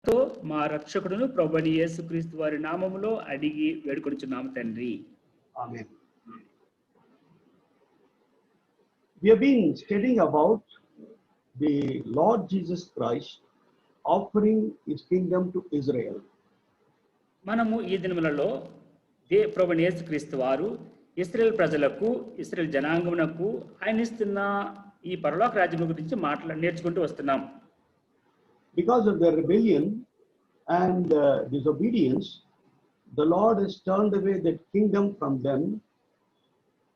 తో మా రక్షకుడును ప్రభువైన యేసుక్రీస్తు వారి నామములో అడిగి వేడుకొనుచున్నాము తండ్రి. Amen. We have been studying about the Lord Jesus Christ offering his kingdom to Israel. మనము ఈ దినములలో ప్రభువైన యేసుక్రీస్తు వారు ఇశ్రాయేలు ప్రజలకు, ఇశ్రాయేలు జనాంగమునకు ఆయన ఇస్తున్న ఈ పరలోక రాజ్యం గురించి నేర్చుకుంటూ వస్తున్నాం. Because of their rebellion and disobedience, the Lord has turned away that kingdom from them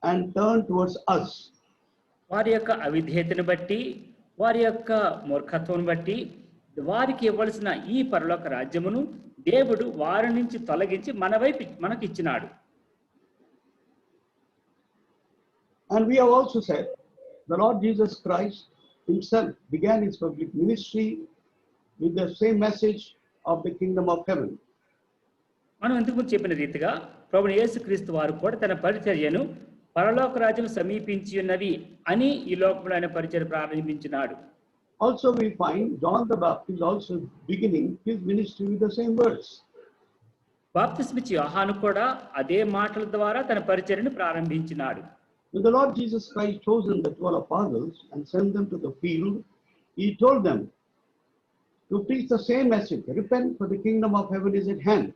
and turned towards us. వారి యొక్క అవిధేయతను బట్టి, వారి యొక్క మూర్ఖత్వం బట్టి వారికి ఇవ్వాల్సిన ఈ పరలోక రాజ్యమును దేవుడు వారి నుంచి తొలగించి మనకు ఇచ్చినాడు. And we have also said the Lord Jesus Christ himself began his public ministry with the same message of the kingdom of heaven. మనం ఇంతకు ముందు చెప్పిన రీతిగా ప్రభువైన యేసుక్రీస్తు వారు కూడా తన పరిచర్యను పరలోక రాజ్యం సమీపించి ఉన్నది అని ఈ లోకంలో ఆయన పరిచర్య ప్రారంభించినాడు. Also we find John the Baptist also beginning his ministry with the same words. బాప్తిస్మిచ్చి యోహాను కూడా అదే మాటల ద్వారా తన పరిచర్యను ప్రారంభించినాడు. When the Lord Jesus Christ chosen the 12 apostles and sent them to the field, he told them to preach the same message, repent for the kingdom of heaven is at hand.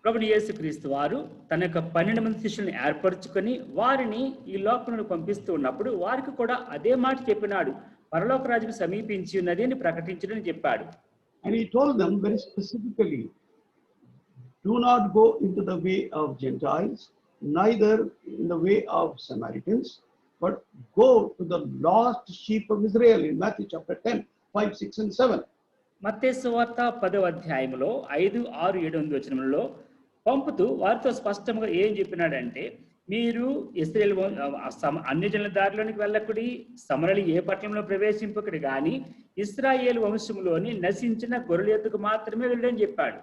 ప్రభువైన యేసుక్రీస్తు వారు తన యొక్క 12 మంది శిష్యులను ఏర్పరచుకొని వారిని ఈ లోకంలో పంపిస్తూ ఉన్నప్పుడు వారికి కూడా అదే మాట చెప్పినాడు, పరలోక రాజ్యం సమీపించి ఉన్నది అని ప్రకటించడం చెప్పాడు. And he told them very specifically, do not go into the way of Gentiles, neither in the way of Samaritans, but go to the lost sheep of Israel in Matthew chapter 10, 5, 6 and 7. మత్తయి సువార్త 10వ అధ్యాయంలో 5, 6, 7, 8 వచనములలో పంపుతూ వారితో స్పష్టంగా ఏం చెప్పినాడంటే, మీరు ఇశ్రాయేలు అన్యజనుల దారిలోనికి వెళ్ళకుడి, సమరలు ఏ పట్టణంలో ప్రవేశింపకుడి, కానీ ఇశ్రాయేలు వంశంలోని నశించిన గొర్రెల యొద్దకు మాత్రమే వెళ్ళని చెప్పాడు.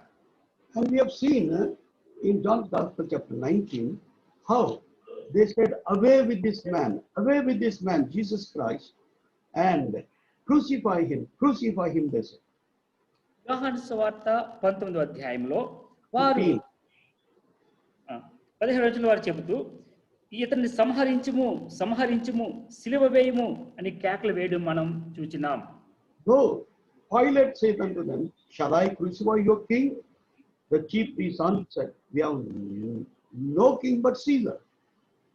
And we have seen in John's Gospel chapter 19 how they said, away with this man, Jesus Christ, and crucify him, they said. యోహాను సువార్త 19వ అధ్యాయంలో వారు 17వ వచనంలో వారు చెబుతూ, ఇతన్ని సంహరించుము, సిలువ వేయము అని కేకలు వేయడం మనం చూచినాం. So Pilate said unto them, shall I crucify your king? The chief priests answered, we have no king but Caesar.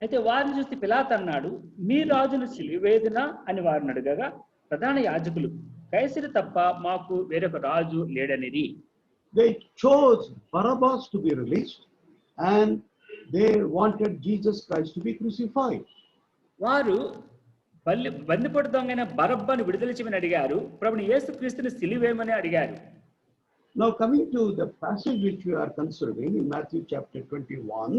అయితే వారిని చూస్తే పిలాతు అన్నాడు, మీ రాజును సిలువ వేయుదునా అని వారిని అడగగా ప్రధాన యాజకులు, కైసరు తప్ప మాకు వేరొక రాజు లేడనిది. They chose Barabbas to be released and they wanted Jesus Christ to be crucified. వారు బందిపోటు దొంగైన బరబ్బను విడుదల చేయమని అడిగారు, ప్రభువైన యేసుక్రీస్తుని సిలువేయమని అడిగారు. Now coming to the passage which we are considering in Matthew chapter 21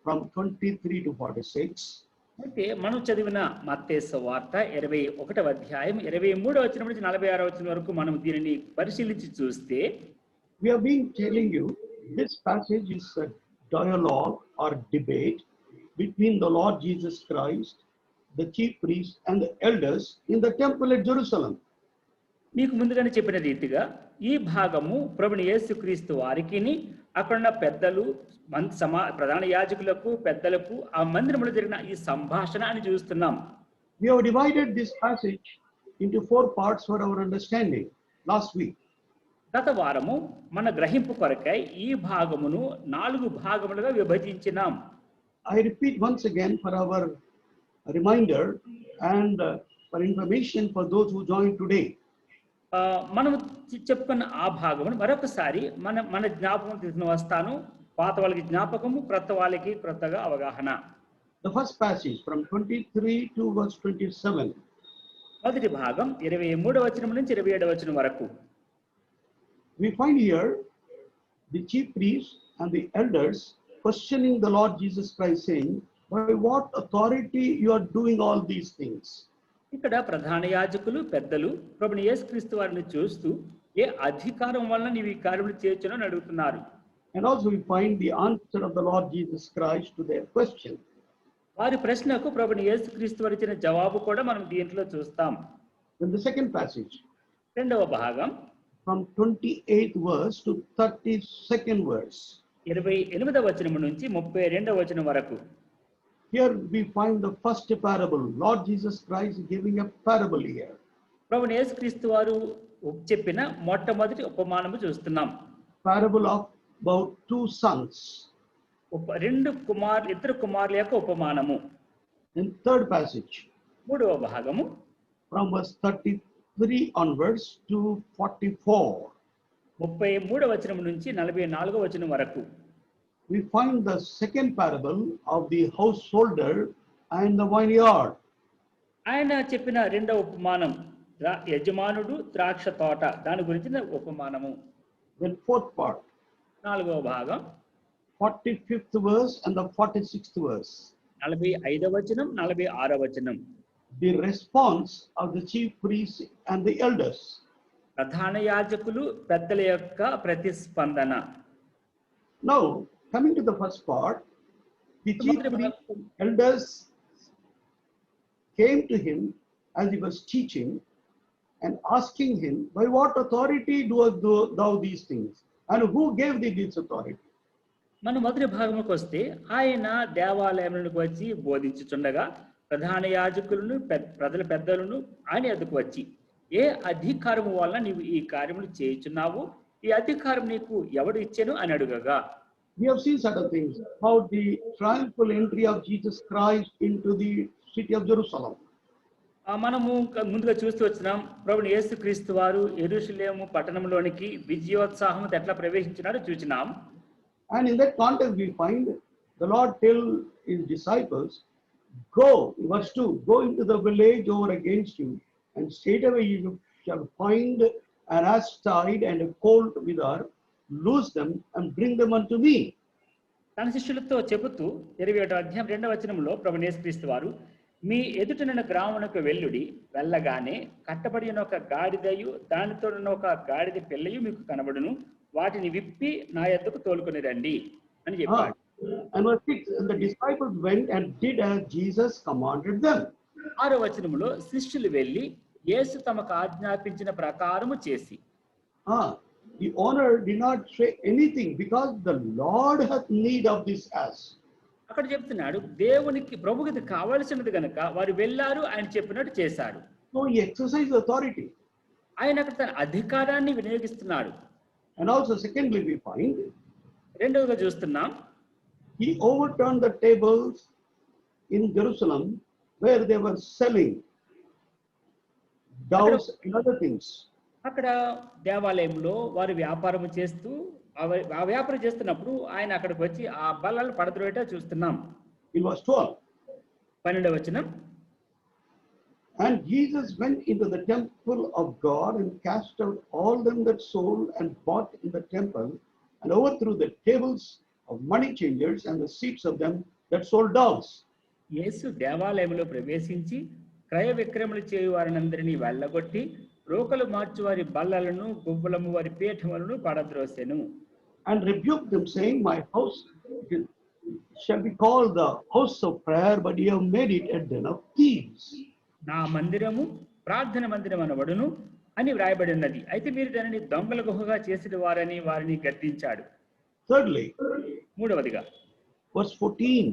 from 23 to 46. అయితే మనం చదివిన మత్తయి సువార్త 21వ అధ్యాయం 23వ వచనం నుంచి 46వ వచనం వరకు మనం దీనిని పరిశీలించి చూస్తే, we have been telling you this passage is a dialogue or debate between the Lord Jesus Christ, the chief priests and the elders in the temple at Jerusalem. మీకు ముందుగానే చెప్పిన రీతిగా ఈ భాగము ప్రభువైన యేసుక్రీస్తు వారికిని అక్కడున్న పెద్దలు, ప్రధాన యాజకులకు, పెద్దలకు ఆ మందిరంలో జరిగిన ఈ సంభాషణ అని చూస్తున్నాం. We have divided this passage into 4 parts for our understanding last week. గత వారము మన గ్రహింపు కొరకై ఈ భాగమును 4 భాగములుగా విభజించినాం. I repeat once again for our reminder and for information for those who joined today. మనం చెప్పుకున్న ఆ భాగమును మరొకసారి మన జ్ఞాపకం తీసుకుని వస్తాను. పాత వాళ్ళకి జ్ఞాపకము, క్రొత్త వాళ్ళకి క్రొత్తగా అవగాహన. The first passage from 23 to verse 27. మొదటి భాగం 23వ వచనం నుంచి 27వ వచనం వరకు. We find here the chief priests and the elders questioning the Lord Jesus Christ, saying, by what authority you are doing all these things? ఇక్కడ ప్రధాన యాజకులు, పెద్దలు ప్రభువైన యేసుక్రీస్తు వారిని చూస్తూ ఏ అధికారం వలన నీవు ఈ కార్యములు చేయొచ్చును అని అడుగుతున్నారు. And also we find the answer of the Lord Jesus Christ to their question. వారి ప్రశ్నకు ప్రభువైన యేసుక్రీస్తు వారు ఇచ్చిన జవాబు కూడా మనం దీంట్లో చూస్తాం. In the second passage, రెండవ భాగం from 28th verse to 32nd verse. 28వ వచనం నుంచి 32వ వచనం వరకు. Here we find the first parable. Lord Jesus Christ giving a parable here. ప్రభువైన యేసుక్రీస్తు వారు చెప్పిన మొట్టమొదటి ఉపమానము చూస్తున్నాం. Parable of about two sons. ఇద్దరు కుమారుల యొక్క ఉపమానము. In third passage, మూడవ భాగము from verse 33 onwards to 44. 33వ వచనం నుంచి 44వ వచనం వరకు. We find the second parable of the householder and the vineyard. ఆయన చెప్పిన రెండవ ఉపమానం యజమానుడు ద్రాక్ష తోట, దాని గురించిన ఉపమానము. Then fourth part, 4వ భాగం 45th verse and the 46th verse. 45వ వచనం 46వ వచనం. The response of the chief priests and the elders. ప్రధాన యాజకులు పెద్దల యొక్క ప్రతిస్పందన. Now, coming to the first part, the chief priests and elders came to him as he was teaching and asking him, by what authority doest thou these things? And who gave thee this authority? మన మొదటి భాగంలోకి వస్తే ఆయన దేవాలయంలోకి వచ్చి బోధించుచుండగా ప్రధాన యాజకులను ప్రజల పెద్దలను ఆయన ఎదుకు వచ్చి, ఏ అధికారము వల్ల నీవు ఈ కార్యములు చేయుచున్నావు, ఈ అధికారం నీకు ఎవడు ఇచ్చెను అని అడుగగా. We have seen certain things about the triumphal entry of Jesus Christ into the city of Jerusalem. మనము ముందుగా చూస్తూ వచ్చినాం ప్రభువైన యేసుక్రీస్తు వారు యెరూషలేము పట్టణంలోనికి విజయోత్సాహంతో ఎట్లా ప్రవేశించినారో చూచినాం. And in that context we find the Lord tell his disciples, go, verse 2, go into the village over against you, and straightway you shall find an ass tied and a colt with her, loose them and bring them unto me. తన శిష్యులతో చెబుతూ 27వ అధ్యాయం 2వ వచనంలో ప్రభువైన యేసుక్రీస్తు వారు, మీ ఎదుటనున్న గ్రామమునకు వెళ్ళుడి, వెళ్ళగానే కట్టబడి ఉన్న ఒక గాడిదయు దానితో ఉన్న ఒక గాడిద పిల్లయు మీకు కనబడును, వాటిని విప్పి నా యొద్దకు తోలుకొని రండి అని చెప్పాడు. And verse 6, and the disciples went and did as Jesus commanded them. 6వ వచనములో శిష్యులు వెళ్ళి యేసు తమకు ఆజ్ఞాపించిన ప్రకారము చేసి. The owner did not say anything because the Lord hath need of this ass. అక్కడ చెప్తున్నాడు, దేవునికి ప్రభువుకి ఇది కావాల్సినది కనుక వారు వెళ్ళారు, ఆయన చెప్పినట్టు చేశారు. So he exercised authority. ఆయన అక్కడ తన అధికారాన్ని వినియోగిస్తున్నాడు. And also secondly we find, రెండవగా చూస్తున్నాం, he overturned the tables in Jerusalem where they were selling doves and other things. అక్కడ దేవాలయంలో వారు వ్యాపారం చేస్తూ ఆ వ్యాపారం చేస్తున్నప్పుడు ఆయన అక్కడికి వచ్చి ఆ బల్లలు పడద్రోయట చూస్తున్నాం. In verse 12, 12వ వచనం, and Jesus went into the temple of God and cast out all them that sold and bought in the temple, and overthrew the tables of money changers and the seats of them that sold doves. యేసు దేవాలయంలో ప్రవేశించి క్రయ విక్రయములు చేయు వారినందరినీ వెళ్ళగొట్టి రోకలు మార్చు వారి బల్లలను గువ్వలము వారి పీఠములను పడద్రోసెను. And rebuked them, saying, my house shall be called the house of prayer, but ye have made it a den of thieves. నా మందిరము ప్రార్థన మందిరం అనబడును అని వ్రాయబడి ఉన్నది, అయితే మీరు దానిని దొంగల గుహగా చేసిన వారని వారిని గద్దించాడు. Thirdly, మూడవదిగా verse 14,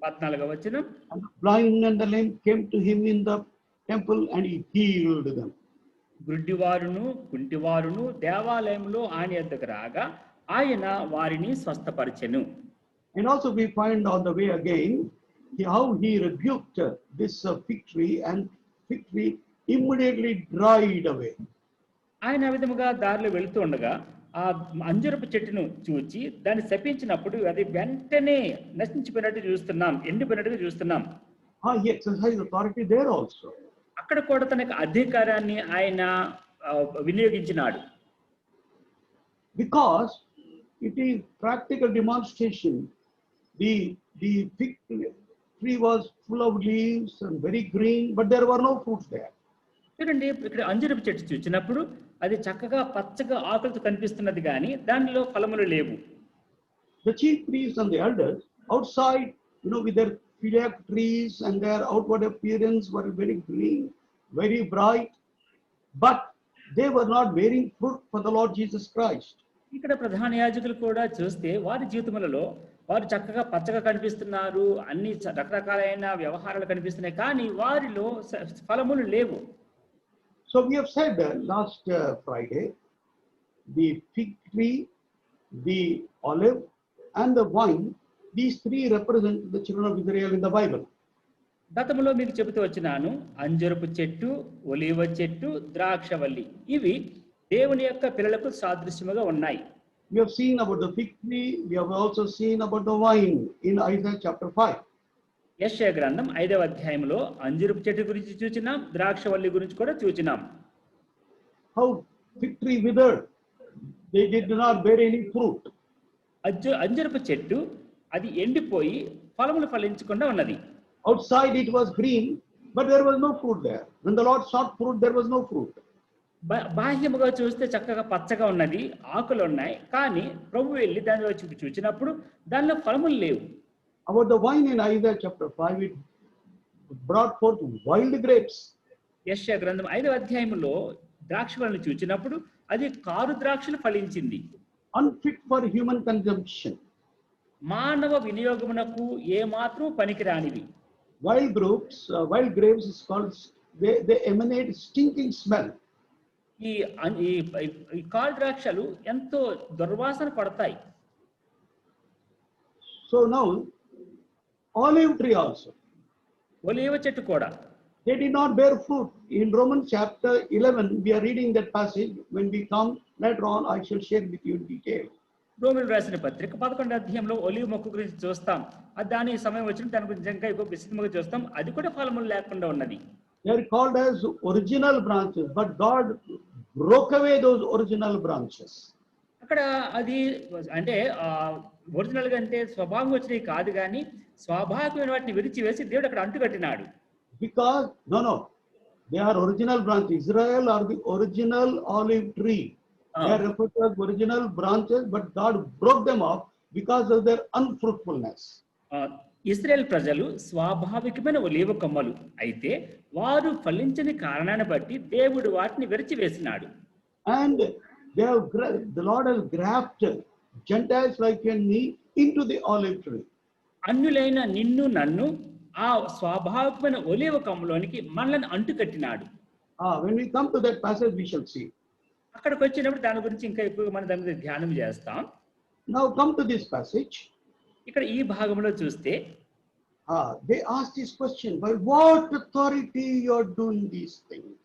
14వ వచనం, and the blind and the lame came to him in the temple, and he healed them. గుడ్డివారును కుంటివారును దేవాలయంలో ఆయన యొద్దకు రాగా ఆయన వారిని స్వస్థపరిచెను. And also we find on the way again how he rebuked this fig tree, and fig tree immediately dried away. ఆయన ఆ విధముగా దారిలో వెళుతూ ఉండగా ఆ అంజరపు చెట్టును చూచి దాన్ని శపించినప్పుడు అది వెంటనే నశించిపోయినట్టు చూస్తున్నాం, ఎండిపోయినట్టుగా చూస్తున్నాం. He exercised authority there also. అక్కడ కూడా తనకు అధికారాన్ని ఆయన వినియోగించినాడు. Because it is practical demonstration. The fig tree was full of leaves and very green, but there were no fruits there. చూడండి, ఇక్కడ అంజరపు చెట్టు చూసినప్పుడు అది చక్కగా పచ్చగా ఆకులతో కనిపిస్తున్నది కానీ దానిలో ఫలములు లేవు. The chief priests and the elders outside, with their fig trees and their outward appearance were very green, very bright, but they were not bearing fruit for the Lord Jesus Christ. ఇక్కడ ప్రధాన యాజకులు కూడా చూస్తే వారి జీవితములలో వారు చక్కగా పచ్చగా కనిపిస్తున్నారు, అన్ని రకరకాలైన వ్యవహారాలు కనిపిస్తున్నాయి, కానీ వారిలో ఫలములు లేవు. So we have said last Friday, the fig tree, the olive, and the wine, these three represent the children of Israel in the Bible. గతంలో మీకు చెబుతూ వచ్చినాను, అంజరపు చెట్టు, ఒలీవ చెట్టు, ద్రాక్షవల్లి, ఇవి దేవుని యొక్క పిల్లలకు సాదృశ్యముగా ఉన్నాయి. We have seen about the fig tree, we have also seen about the wine in Isaiah chapter 5. యెషయా గ్రంథం 5వ అధ్యాయంలో అంజరపు చెట్టు గురించి చూచినాం, ద్రాక్షవల్లి గురించి కూడా చూచినాం. How fig tree withered, they did not bear any fruit. అంజరపు చెట్టు అది ఎండిపోయి ఫలములు ఫలించకుండా ఉన్నది. Outside it was green, but there was no fruit there. When the Lord sought fruit, there was no fruit. బాహ్యముగా చూస్తే చక్కగా పచ్చగా ఉన్నది, ఆకులు ఉన్నాయి, కానీ ప్రభు వెళ్ళి దాని వచ్చి చూచినప్పుడు దానిలో ఫలములు లేవు. About the wine in Isaiah chapter 5, it brought forth wild grapes. యెషయా గ్రంథం 5వ అధ్యాయంలో ద్రాక్షవల్లిని చూచినప్పుడు అది కారు ద్రాక్షలు ఫలించింది. Unfit for human consumption. మానవ వినియోగమునకు ఏ మాత్రం పనికిరానివి. Wild grapes is called, they emanate stinking smell. ఈ కారు ద్రాక్షలు ఎంతో దుర్వాసన పడతాయి. So now, olive tree also, ఒలీవ చెట్టు కూడా they did not bear fruit. In Romans chapter 11, we are reading that passage. When we come later on, I shall share with you in detail. రోమిలు రాసిన పత్రిక 11వ అధ్యాయంలో ఒలీవ మొక్క గురించి చూస్తాం. అది దాని సమయం వచ్చిన దాని గురించి ఇంకా ఎక్కువ విస్తృతంగా చూస్తాం. అది కూడా ఫలములు లేకుండా ఉన్నది. They are called as original branches, but God broke away those original branches. అక్కడ అది అంటే ఒరిజినల్ గా అంటే స్వభావం వచ్చినవి కాదు, కానీ స్వాభావికమైన వాటిని విరిచివేసి దేవుడు అక్కడ అంటుకట్టినాడు. Because no, they are original branches. Israel are the original olive tree. They are referred to as original branches, but God broke them off because of their unfruitfulness. Israel ప్రజలు స్వాభావికమైన ఒలీవ కొమ్మలు అయితే వారు ఫలించని కారణాన్ని బట్టి దేవుడు వాటిని విరిచివేసినాడు. And the Lord has grafted Gentiles like you and me into the olive tree. అన్యులైన నిన్ను నన్ను ఆ స్వాభావికమైన ఒలీవ కొమ్మలోనికి మనల్ని అంటుకట్టినాడు. When we come to that passage, we shall see. అక్కడికి వచ్చినప్పుడు దాని గురించి ఇంకా ఎక్కువగా మనం దాని మీద ధ్యానం చేస్తాం. Now come to this passage. ఇక్కడ ఈ భాగంలో చూస్తే they ask this question: by what authority you are doing these things?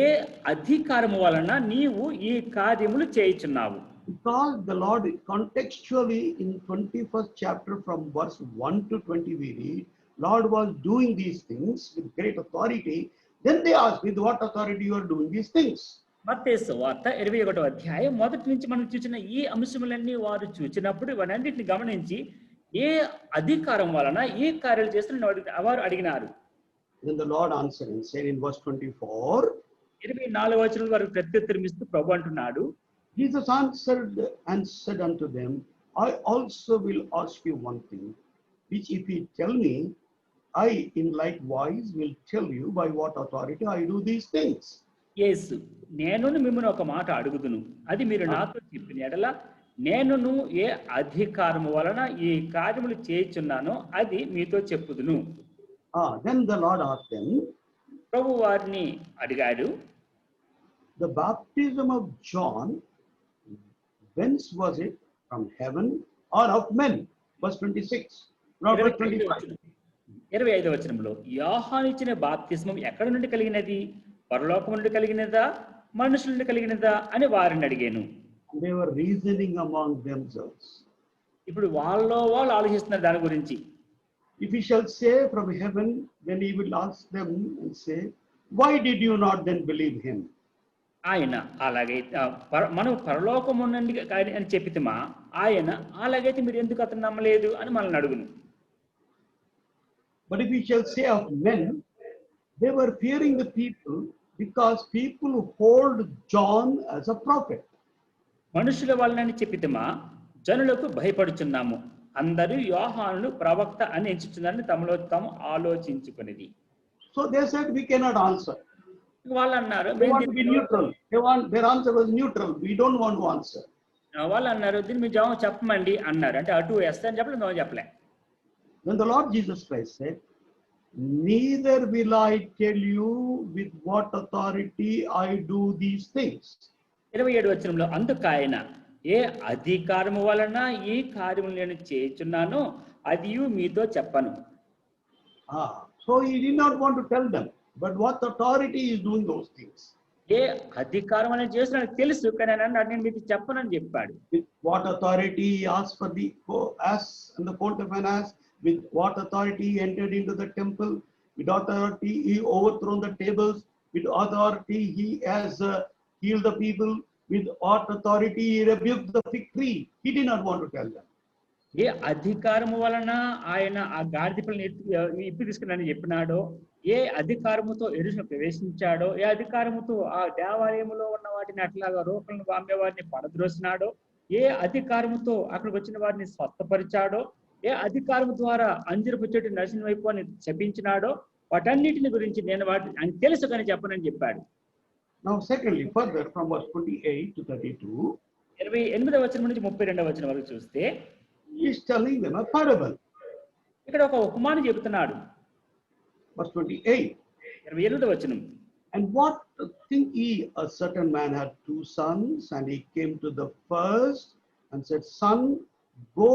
ఏ అధికారము వలన నీవు ఈ కార్యములు చేయుచున్నావు? Because the Lord contextually in 21st chapter from verse 1 to 20 we read, Lord was doing these things with great authority. Then they ask, with what authority you are doing these things? మత్తయి సువార్త 21వ అధ్యాయం మొదటి నుంచి మనం చూసిన ఈ అంశములన్నీ వారు చూచినప్పుడు వాటన్నిటిని గమనించి ఏ అధికారం వలన ఏ కార్యాలు చేస్తున్న వారు అడిగినారు. Then the Lord answered and said in verse 24, 24వ వచనం వరకు ప్రత్యుత్తరం ఇస్తూ ప్రభు అంటున్నాడు, Jesus answered and said unto them, I also will ask you one thing, which if you tell me, I in like wise will tell you by what authority I do these things. యేసు, నేను మిమ్మల్ని ఒక మాట అడుగుదును, అది మీరు నాతో చెప్పిన ఎడల నేనును ఏ అధికారము వలన ఈ కార్యములు చేయుచున్నానో అది మీతో చెప్పుదును. Then the Lord asked them, ప్రభు వారిని అడిగాడు, the baptism of John, whence was it? From heaven or of men? Verse 26. Not verse 25. 25వ వచనంలో యోహాను ఇచ్చిన బాప్తిస్మం ఎక్కడ నుండి కలిగినది? పరలోకం నుండి కలిగినదా, మనుషుల నుండి కలిగినదా అని వారిని అడిగాను. They were reasoning among themselves. ఇప్పుడు వాళ్ళు ఆలోచిస్తున్నారు దాని గురించి. If he shall say from heaven, then he will ask them and say, why did you not then believe him? ఆయన అలాగైతే మనం పరలోకము నుండి అని చెప్పితమా, ఆయన అలాగైతే మీరు ఎందుకు అతను నమ్మలేదు అని మనల్ని అడుగును. But if he shall say of men, they were fearing the people because people hold John as a prophet. మనుషుల వలనని చెప్పితమా, జనులకు భయపడుచున్నాము, అందరూ యోహానును ప్రవక్త అని ఎంచుచున్నారని తమలో తాము ఆలోచించుకునేది. So they said, we cannot answer. వాళ్ళు అన్నారు They want to be neutral. Their answer was neutral. We don't want to answer. వాళ్ళు అన్నారు దీన్ని మీ జవాబు చెప్పమండి అన్నారు. అంటే అటు ఎస్ అని చెప్పలేదు, నో చెప్పలే. Then the Lord Jesus Christ said, neither will I tell you with what authority I do these things. 27వ వచనంలో అందుకు ఆయన ఏ అధికారము వలన ఈ కార్యములు నేను చేయుచున్నానో అది మీతో చెప్పను. So he did not want to tell them, but what authority is doing those things. ఏ అధికారం అనేది చేస్తున్నా తెలుసు, కానీ నేను మీకు చెప్పనని చెప్పాడు. With what authority he asked for the ass and the colt of an ass, with what authority he entered into the temple, with authority he overthrown the tables, with authority he has healed the people, with what authority he rebuked the fig tree. He did not want to tell them. ఏ అధికారము వలన ఆయన ఆ గాడిద పిల్లని ఇప్పి తీసుకున్నానని చెప్పినాడో, ఏ అధికారముతో యెరూషలేములో ప్రవేశించాడో, ఏ అధికారముతో ఆ దేవాలయములో ఉన్న వాటిని అట్లాగా రోకలను వామ్మే వారిని పడద్రోసినాడో, ఏ అధికారముతో అక్కడికి వచ్చిన వారిని స్వస్థపరిచాడో, ఏ అధికారం ద్వారా అంజూరపు చెట్టు నరసిన వైపు అని శపించినాడో, వాటన్నిటిని గురించి నేను ఆయన తెలుసు కానీ చెప్పనని చెప్పాడు. Now secondly, further from verse 28 to 32, 28వ వచనం నుంచి 32వ వచనం వరకు చూస్తే he is telling them a parable. ఇక్కడ ఒక ఉపమానం చెబుతున్నాడు. Verse 28. 28వ వచనం. And what think ye, a certain man had 2 sons, and he came to the first and said, Son, go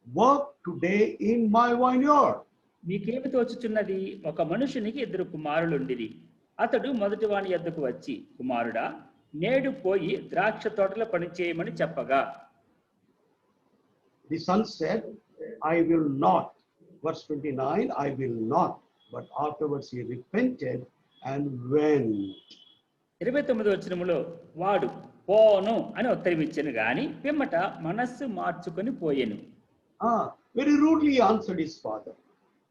work today in my vineyard. మీకేమి తోచుచున్నది? ఒక మనుషునికి 2 కుమారులుండిరి. అతడు మొదటి వాని యొద్దకు వచ్చి, కుమారుడా, నేడు పోయి ద్రాక్ష తోటలో పని చేయమని చెప్పగా. The son said, I will not. Verse 29, I will not. But afterwards he repented and went. 29వ వచనములో వాడు పోను అని ఉత్తరం ఇచ్చాను గాని పిమ్మట మనస్సు మార్చుకొని పోయెను. Very rudely he answered his father.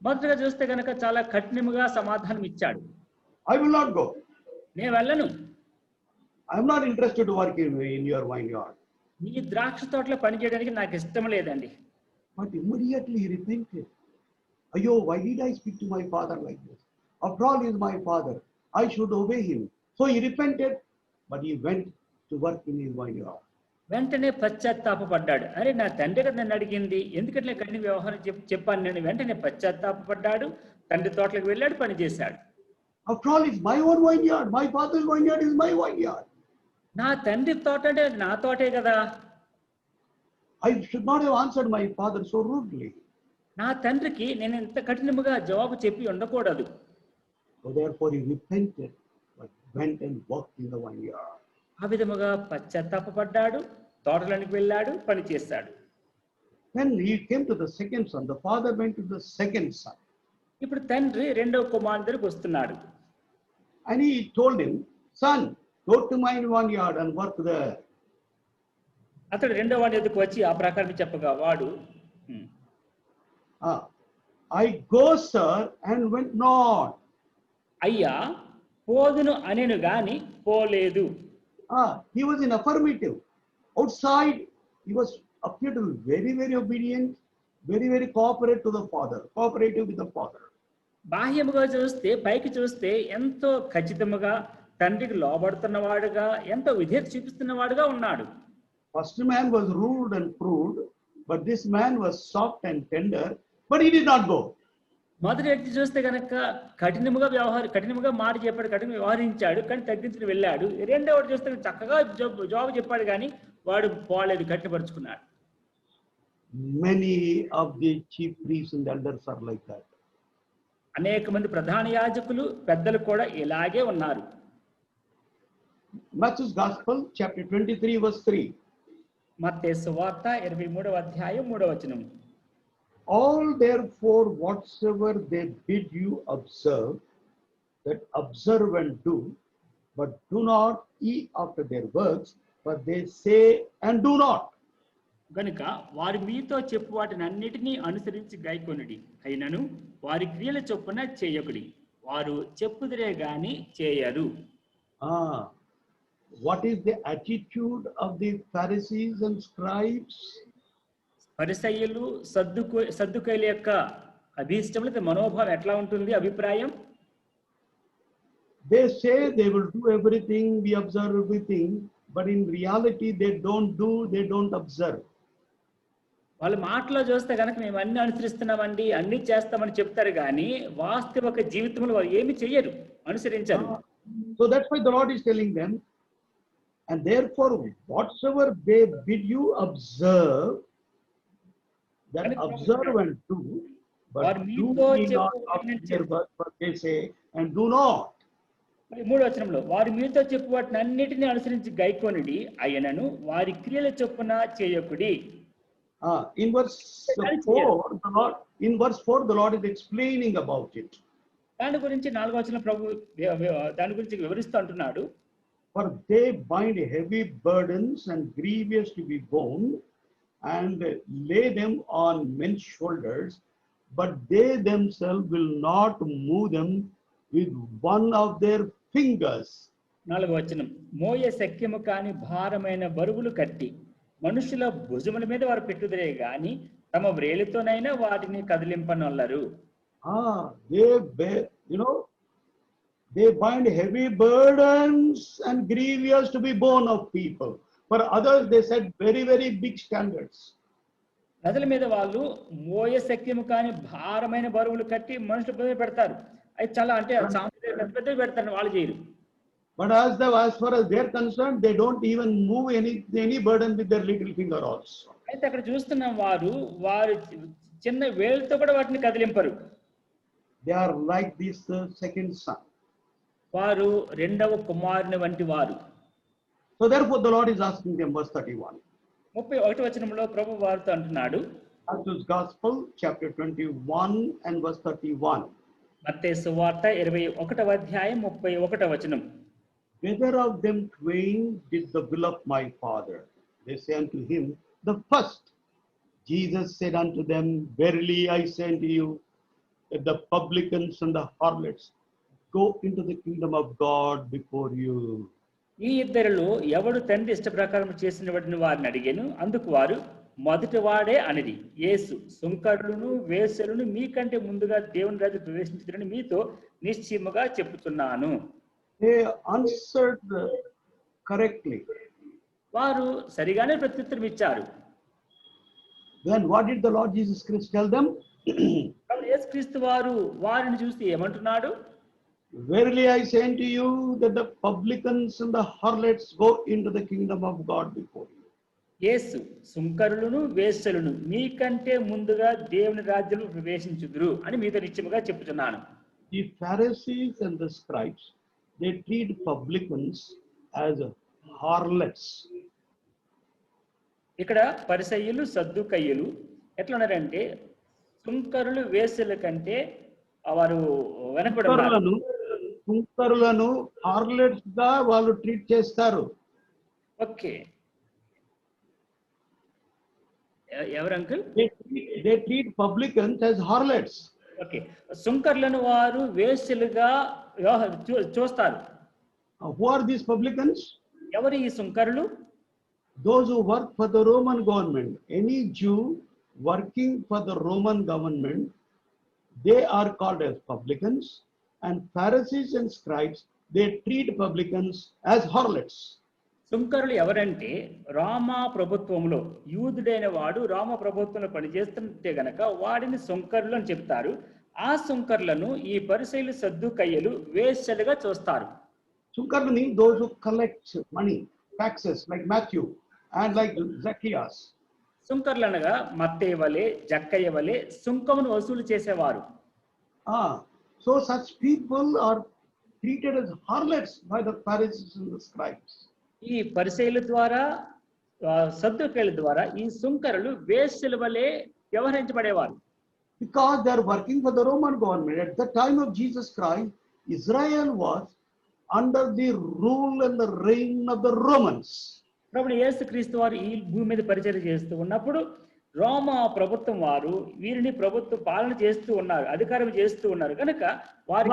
మొదటగా చూస్తే గనక చాలా కఠినముగా సమాధానం ఇచ్చాడు. I will not go. నేను వెళ్ళను. I am not interested to work in your vineyard. నీ ద్రాక్ష తోటలో పని చేయడానికి నాకు ఇష్టం లేదండి. But immediately he repented. Ayyo, why did I speak to my father like this? After all, he is my father. I should obey him. So he repented, but he went to work in his vineyard. వెంటనే పశ్చాత్తాపడ్డాడు. అరే, నా తండ్రి కదా నన్ను అడిగింది, ఎందుకంటే కఠిన వ్యవహారం చెప్పాను నేను. వెంటనే పశ్చాత్తాపడ్డాడు, తండ్రి తోటలకు వెళ్ళాడు, పని చేశాడు. After all, it's my own vineyard. My father's vineyard is my vineyard. నా తండ్రి తోట అంటే నా తోటే కదా. I should not have answered my father so rudely. నా తండ్రికి నేను ఇంత కఠినముగా జవాబు చెప్పి ఉండకూడదు. So therefore he repented, but went and worked in the vineyard. ఆ విధముగా పశ్చాత్తాపడ్డాడు, తోటలోనికి వెళ్ళాడు, పని చేశాడు. Then he came to the second son. The father went to the second son. ఇప్పుడు తండ్రి 2వ కుమారుడి దగ్గరికి వస్తున్నాడు. And he told him, Son, go to my vineyard and work there. అతడు 2వ వాడి దగ్గరికి వచ్చి ఆ ప్రకారం చెప్పగా వాడు I go, sir, and went not. అయ్యా పోదును అనేను గాని పోలేదు. He was in affirmative. Outside, he was appeared to be very, very obedient, very, very cooperative to the father, cooperative with the father. బాహ్యముగా చూస్తే, పైకి చూస్తే ఎంతో ఖచ్చితముగా తండ్రికి లోబడుతున్నవాడుగా, ఎంతో విధేయత చూపిస్తున్నవాడుగా ఉన్నాడు. First man was rude and crude, but this man was soft and tender, but he did not go. మొదటి వ్యక్తి చూస్తే కనుక కఠినముగా మాట చెప్పాడు, కఠినంగా వ్యవహరించాడు, కానీ తగ్గించుకుని వెళ్ళాడు. 2వ వాడు చూస్తే చక్కగా జవాబు చెప్పాడు, కానీ వాడు పోలేదు, కట్టిపరుచుకున్నాడు. Many of the chief priests and elders are like that. అనేక మంది ప్రధాన యాజకులు, పెద్దలు కూడా ఇలాగే ఉన్నారు. Matthew's Gospel, chapter 23, verse 3. మత్తయి సువార్త 23వ అధ్యాయం 3వ వచనం. All therefore whatsoever they bid you observe, that observe and do, but do not ye after their works, but they say and do not. గనుక వారి మీతో చెప్పు వాటిని అన్నిటినీ అనుసరించి గైకొనుడి, అయినను వారి క్రియల చొప్పున చేయకుడి, వారు చెప్పుదురే గాని చేయరు. What is the attitude of the Pharisees and scribes? పరిసయ్యులు, సద్దుకైల యొక్క అభీష్టములు, మనోభావం ఎట్లా ఉంటుంది, అభిప్రాయం? They say they will do everything, we observe everything, but in reality they don't observe. వాళ్ళ మాటలో చూస్తే కనుక మేము అన్ని అనుసరిస్తున్నామండి, అన్ని చేస్తామని చెప్తారు కానీ వాస్తవిక జీవితంలో వాళ్ళు ఏమి చెయ్యరు, అనుసరించరు. So that's why the Lord is telling them, and therefore whatsoever they bid you observe, that observe and do, but do ye not after their work, what they say, and do not. మూడో వచనంలో వారి మీతో చెప్పు వాటిని అన్నిటిని అనుసరించి గైకొనుడి, అయినను వారి క్రియల చొప్పున చేయకుడి. In verse 4, the Lord is explaining about it. దాని గురించి 4వ వచనం ప్రభు దాని గురించి వివరిస్తూ అంటున్నాడు. For they bind heavy burdens and grievous to be borne, and lay them on men's shoulders, but they themselves will not move them with one of their fingers. 4వ వచనం, మోయ శక్యము కాని భారమైన బరువులు కట్టి మనుషుల భుజముల మీద వారు పెట్టుదరే గాని తమ వ్రేలితోనైనా వాటిని కదిలింపనొల్లరు. They bind heavy burdens and grievous to be borne of people. For others, they set very, very big standards. ప్రజల మీద వాళ్ళు మోయ శక్యము కాని భారమైన బరువులు కట్టి మనుషుల మీద పెడతారు. అది చాలా అంటే పెద్ద పెద్దవి పెడతారు, వాళ్ళు చేయరు. But as far as they are concerned, they don't even move any burden with their little finger also. అయితే అక్కడ చూస్తున్న వారు చిన్న వేలుతో కూడా వాటిని కదిలింపరు. They are like this second son. వారు రెండవ కుమారుని వంటి వారు. So therefore the Lord is asking them, verse 31. 31వ వచనంలో ప్రభు వారితో అంటున్నాడు. Matthew's Gospel, chapter 21 and verse 31. మత్తయి సువార్త 21వ అధ్యాయం 31వ వచనం. Whether of them twain did the will of my Father? They say unto him, the first. Jesus said unto them, verily I say unto you, that the publicans and the harlots go into the kingdom of God before you. ఈ ఇద్దరిలో ఎవడు తండ్రి ఇష్ట ప్రకారం చేసిన వాటిని వారిని అడిగాను. అందుకు వారు మొదటి వాడే అనేది. యేసు, సుంకరులను వేశ్యలను మీకంటే ముందుగా దేవుని రాజ్యం ప్రవేశించుదని మీతో నిశ్చయముగా చెప్పుతున్నాను. They answered correctly. వారు సరిగానే ప్రత్యుత్తరం ఇచ్చారు. Then what did the Lord Jesus Christ tell them? యేసుక్రీస్తు వారు వారిని చూసి ఏమంటున్నాడు? Verily I say unto you that the publicans and the harlots go into the kingdom of God before you. యేసు, సుంకరులను వేశ్యలను మీకంటే ముందుగా దేవుని రాజ్యంలో ప్రవేశించుదురు అని మీతో నిశ్చయముగా చెప్పుచున్నాను. The Pharisees and the scribes, they treat publicans as harlots. ఇక్కడ పరిసయ్యులు సద్దుకయ్యులు ఎట్లా ఉన్నారంటే సుంకరులు వేశ్యల కంటే వారు వెనకబడి సుంకరులను హార్లెట్స్ గా వాళ్ళు ట్రీట్ చేస్తారు. ఓకే, ఎవరు uncle? They treat publicans as harlots. Okay, సుంకర్లను వారు వేశ్యలుగా చూస్తారు. Who are these publicans? ఎవరు ఈ సుంకరులు? Those who work for the Roman government. Any Jew working for the Roman government, they are called as publicans, and Pharisees and scribes, they treat publicans as harlots. సుంకరులు ఎవరంటే రోమా ప్రభుత్వంలో యూదుడైన వాడు రోమా ప్రభుత్వంలో పనిచేస్తుంటే గనక వాడిని సుంకరులు అని చెప్తారు. ఆ సుంకరులను ఈ పరిసయ్యులు సద్దుకయ్యులు వేశ్యలుగా చూస్తారు. Sunkarlu means those who collect money, taxes, like Matthew and like Zacchaeus. సుంకర్లు అనగా మత్తయి వలె జక్కయ్య వలె సుంకమును వసూలు చేసేవారు. So such people are treated as harlots by the Pharisees and the scribes. ఈ పరిసయ్యుల ద్వారా సద్దుకయ్యుల ద్వారా ఈ సుంకరులు వేశ్యల వలె వ్యవహరించబడేవారు. Because they are working for the Roman government. At the time of Jesus Christ, Israel was under the rule and the reign of the Romans. ప్రభువు యేసుక్రీస్తు వారు ఈ భూమి మీద పరిచర్య చేస్తూ ఉన్నప్పుడు రోమా ప్రభుత్వం వారు వీరిని ప్రభుత్వ పాలన చేస్తూ ఉన్నారు, అధికారం చేస్తూ ఉన్నారు కనుక వారి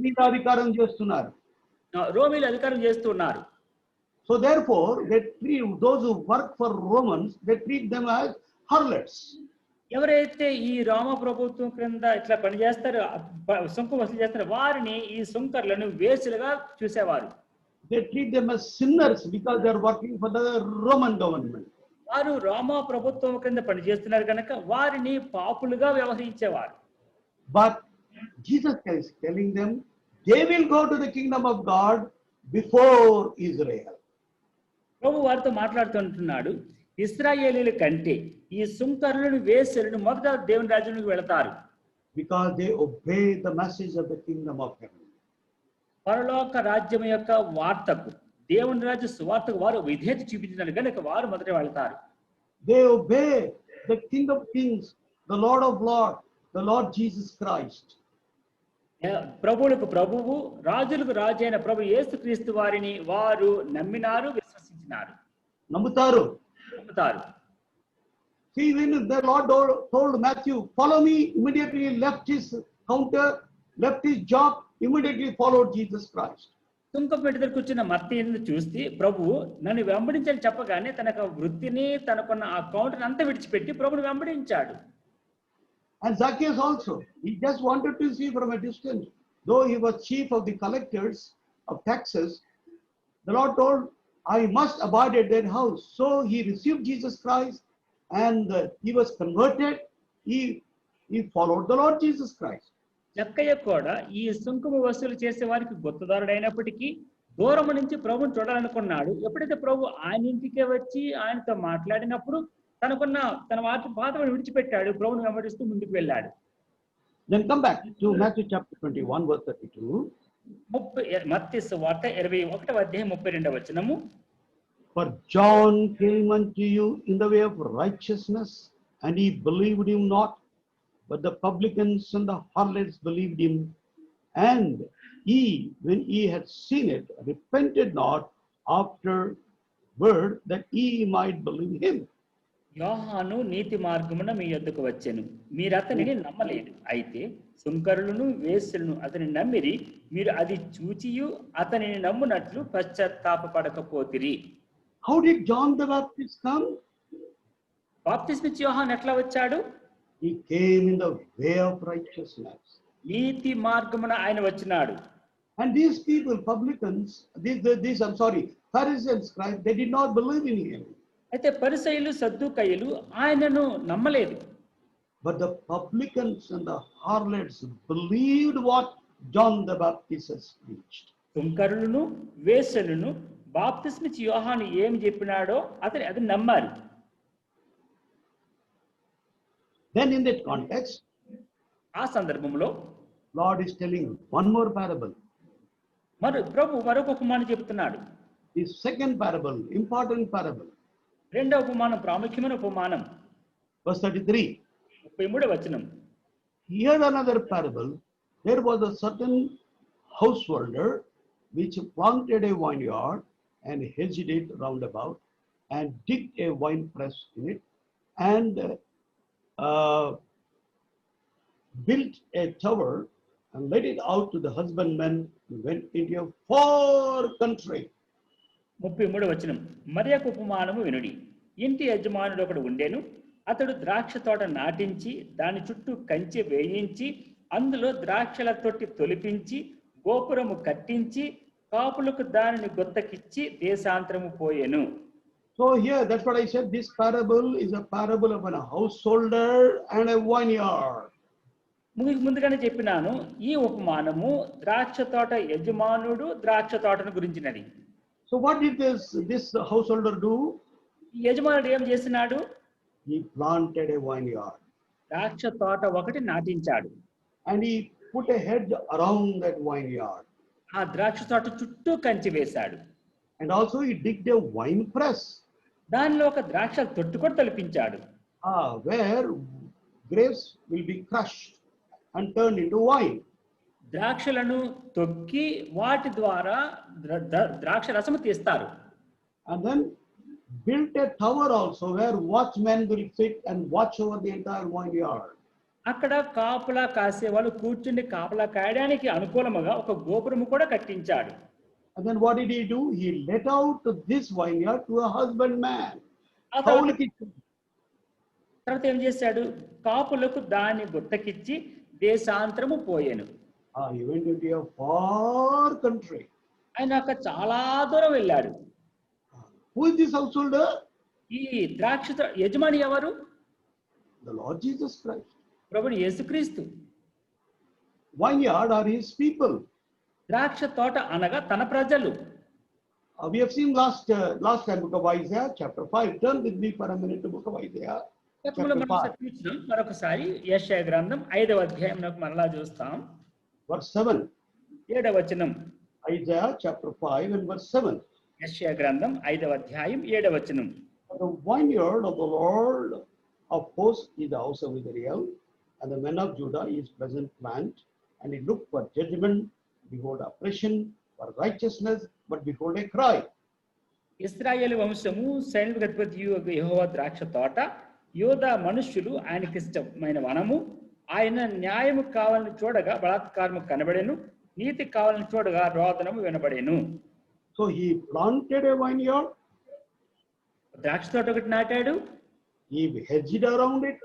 మీద అధికారం చేస్తున్నారు, రోమీలు అధికారం చేస్తూ ఉన్నారు. So therefore they treat those who work for Romans, they treat them as harlots. ఎవరైతే ఈ రోమ ప్రభుత్వం క్రింద ఇట్లా పనిచేస్తారో సుంకం వసూలు చేస్తారో వారిని ఈ సుంకర్లను వేసులుగా చూసేవారు. They treat them as sinners because they are working for the Roman government. వారు రోమా ప్రభుత్వం క్రింద పనిచేస్తున్నారు కనుక వారిని పాపులుగా వ్యవహరించేవారు. But Jesus is telling them they will go to the kingdom of God before Israel. ప్రభు వారితో మాట్లాడుతుంటున్నాడు, ఇశ్రాయేలీల కంటే ఈ సుంకరులను వేశ్యలను మొదట దేవుని రాజ్యంలోకి వెళతారు. Because they obey the message of the kingdom of heaven. పరలోక రాజ్యం యొక్క వార్తకు, దేవుని రాజ్య సువార్తకు వారు విధేయత చూపించినారు కనుక వారు మొదట వెళతారు. They obey the King of Kings, the Lord of Lords, the Lord Jesus Christ. ప్రభువులకు ప్రభువు, రాజులకు రాజు అయిన ప్రభు యేసుక్రీస్తు వారిని వారు నమ్మినారు, విశ్వసించినారు. నమ్ముతారు. See, when the Lord told Matthew, follow me, immediately left his counter, left his job, immediately followed Jesus Christ. సుంకం పెట్టి కూర్చున్న మత్తయిని చూస్తే ప్రభువు నన్ను వెంబడించని చెప్పగానే తన వృత్తిని తనకున్న ఆ కౌంటర్ అంతా విడిచిపెట్టి ప్రభుని వెంబడించాడు. And Zacchaeus also, he just wanted to see from a distance. Though he was chief of the collectors of taxes, the Lord told, I must abide at that house. So he received Jesus Christ and he was converted. He followed the Lord Jesus Christ. జక్కయ్య కూడా ఈ సుంకము వసూలు చేసే వారికి గుత్తదారుడైనప్పటికీ దూరం నుంచి ప్రభుని చూడాలనుకున్నాడు. ఎప్పుడైతే ప్రభు ఆయన ఇంటికే వచ్చి ఆయనతో మాట్లాడినప్పుడు తన బాధను విడిచిపెట్టాడు, ప్రభుని వెంబడిస్తూ ముందుకు వెళ్ళాడు. Then come back to Matthew chapter 21 verse 32. మత్తయి సువార్త 21:32. For John came unto you in the way of righteousness, and ye believed him not, but the publicans and the harlots believed him. And ye, when ye had seen it, repented not afterward, that ye might believe him. యోహాను నీతి మార్గమున మీ యొద్దకు వచ్చెను, మీరు అతనిని నమ్మలేదు. అయితే సుంకరులను వేశ్యలను అతని నమ్మిరి, మీరు అది చూచియు అతనిని నమ్మునట్లు పశ్చాత్తాపపడకపోతిరి. How did John the Baptist come? బాప్తిస్మిచ్చి యోహాను ఎట్లా వచ్చాడు? He came in the way of righteousness. నీతి మార్గమున ఆయన వచ్చినాడు. And these people, publicans, Pharisees and scribes, they did not believe in him. అయితే పరిసయ్యులు సద్దూకయ్యులు ఆయనను నమ్మలేదు. But the publicans and the harlots believed what John the Baptist has preached. సుంకరులను వేశ్యలను బాప్తిస్మిచ్చి యోహాను ఏమి చెప్పినాడో అది నమ్మారు. Then in that context, ఆ సందర్భంలో Lord is telling one more parable. ప్రభు మరొక ఉపమానం చెబుతున్నాడు. The second parable, important parable. రెండవ ఉపమానం ప్రాముఖ్యమైన ఉపమానం. Verse 33. 33. Here another parable. There was a certain householder which planted a vineyard and hedged it round about and digged a wine press in it and built a tower and let it out to the husbandmen who went into a far country. 33. మరి ఒక ఉపమానము వినుడి. ఇంటి యజమానుడు ఒకడు ఉండెను. అతడు ద్రాక్ష తోట నాటించి దాని చుట్టూ కంచె వేయించి అందులో ద్రాక్షల తొట్టి తొలిపించి గోపురము కట్టించి కాపులకు దానిని గొత్తకిచ్చి దేశాంతరము పోయెను. So here, that's what I said, this parable is a parable of a householder and a vineyard. ముందుగానే చెప్పినాను, ఈ ఉపమానము ద్రాక్ష తోట యజమానుడు ద్రాక్ష తోటను గురించినది. So what did this householder do? ఈ యజమానుడు ఏం చేసినాడు? He planted a vineyard. ద్రాక్ష తోట ఒకటి నాటించాడు. And he put a hedge around that vineyard. ఆ ద్రాక్ష తోట చుట్టూ కంచి వేశాడు. And also he digged a wine press. దానిలో ఒక ద్రాక్ష తొట్టి కూడా తొలిపించాడు. Where grapes will be crushed and turned into wine. ద్రాక్షలను తొక్కి వాటి ద్వారా ద్రాక్ష రసము తీస్తారు. And then built a tower also where watchmen will sit and watch over the entire vineyard. అక్కడ కాపలా కాసే వాళ్ళు కూర్చుని కాపలా కాయడానికి అనుకూలముగా ఒక గోపురము కూడా కట్టించాడు. And then what did he do? He let out this vineyard to a husbandman. తర్వాత ఏం చేశాడు? కాపులకు దాని గుత్తకిచ్చి దేశాంతరము పోయాను. He went into a far country. ఆయన ఒక చాలా దూరం వెళ్ళాడు. Who is this householder? ఈ ద్రాక్ష యజమాని ఎవరు? The Lord Jesus Christ. ప్రభువు యేసుక్రీస్తు. Vineyard are his people. ద్రాక్ష తోట అనగా తన ప్రజలు. We have seen last time book of Isaiah chapter 5. Turn with me for a minute to book of Isaiah. గతంలో మనం చూసినాం. మరొకసారి యెషయా గ్రంథం 5వ అధ్యాయం మరలా చూస్తాం. Verse 7. 7వ వచనం. Isaiah chapter 5 and verse 7. యెషయా గ్రంథం 5వ అధ్యాయం 7వ వచనం. The vineyard of the Lord of hosts is the house of Israel, and the men of Judah is pleasant plant, and he looked for judgment, behold oppression, for righteousness, but behold a cry. ఇశ్రాయేలు వంశము సైన్యాధిపతియు యెహోవా ద్రాక్ష తోట, యోధా మనుష్యులు ఆయనకి ఇష్టమైన వనము. ఆయన న్యాయము కావాలని చూడగా బలాత్కారము కనబడెను, నీతి కావాలని చూడగా రోదనము వినబడెను. So he planted a vineyard, ద్రాక్ష తోట ఒకటి నాటాడు, he hedged around it,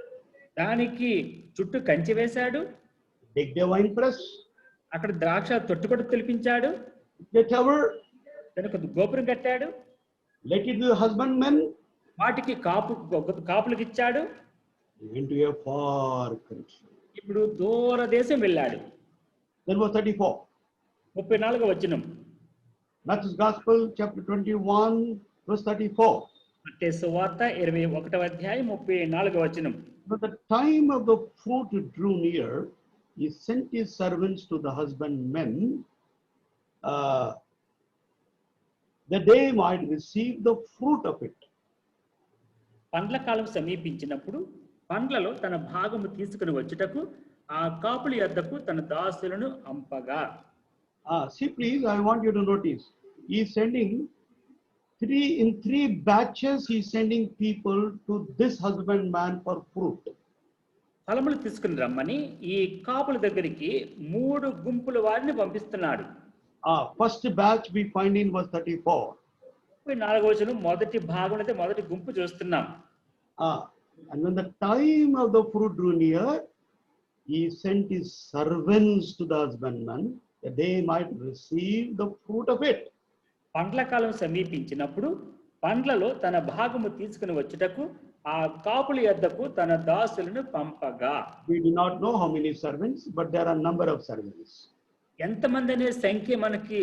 దానికి చుట్టూ కంచె వేశాడు, digged a wine press, అక్కడ ద్రాక్ష తొట్టుకొట్టు తెలిపించాడు, the tower, దానికి గోపురం కట్టాడు, let it be the husbandmen, వాటికి కాపులకు ఇచ్చాడు. into a far country. ఇప్పుడు దూర దేశం వెళ్ళాడు. Then verse 34. 34వ వచనం. Matthew's Gospel chapter 21 verse 34. మత్తయి సువార్త 21వ అధ్యాయం 34వ వచనం. But the time of the fruit drew near, he sent his servants to the husbandmen, that they might receive the fruit of it. పండ్ల కాలం సమీపించినప్పుడు పండ్లలో తన భాగము తీసుకుని వచ్చుటకు ఆ కాపుల యొద్దకు తన దాసులను అంపగా. See please, I want you to notice, he is sending in three batches, he is sending people to this husbandman for fruit. ఫలములు తీసుకుని రమ్మని ఈ కాపుల దగ్గరికి 3 గుంపుల వారిని పంపిస్తున్నాడు. First batch we find in verse 34. 34వ వచనం మొదటి భాగం అయితే మొదటి గుంపు చూస్తున్నాం. And when the time of the fruit drew near, he sent his servants to the husbandman, that they might receive the fruit of it. పండ్ల కాలం సమీపించినప్పుడు పండ్లలో తన భాగము తీసుకుని వచ్చుటకు ఆ కాపుల యొద్దకు తన దాసులను పంపగా. We do not know how many servants, but there are number of servants. ఎంతమంది అనే సంఖ్య మనకి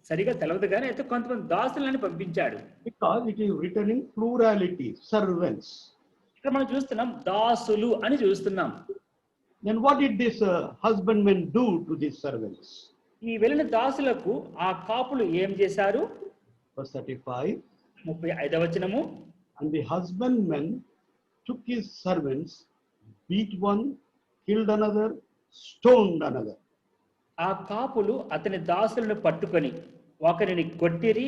సరిగా తెలవదు కానీ అయితే కొంతమంది దాసులని పంపించాడు. Because it is written in plurality, servants. ఇక్కడ మనం చూస్తున్నాం దాసులు అని చూస్తున్నాం. Then what did this husbandmen do to these servants? ఈ వెళ్ళిన దాసులకు ఆ కాపులు ఏం చేశారు? Verse 35. 35వ వచనము. And the husbandmen took his servants, beat one, killed another, stoned another. ఆ కాపులు అతని దాసులను పట్టుకొని ఒకరిని కొట్టిరి,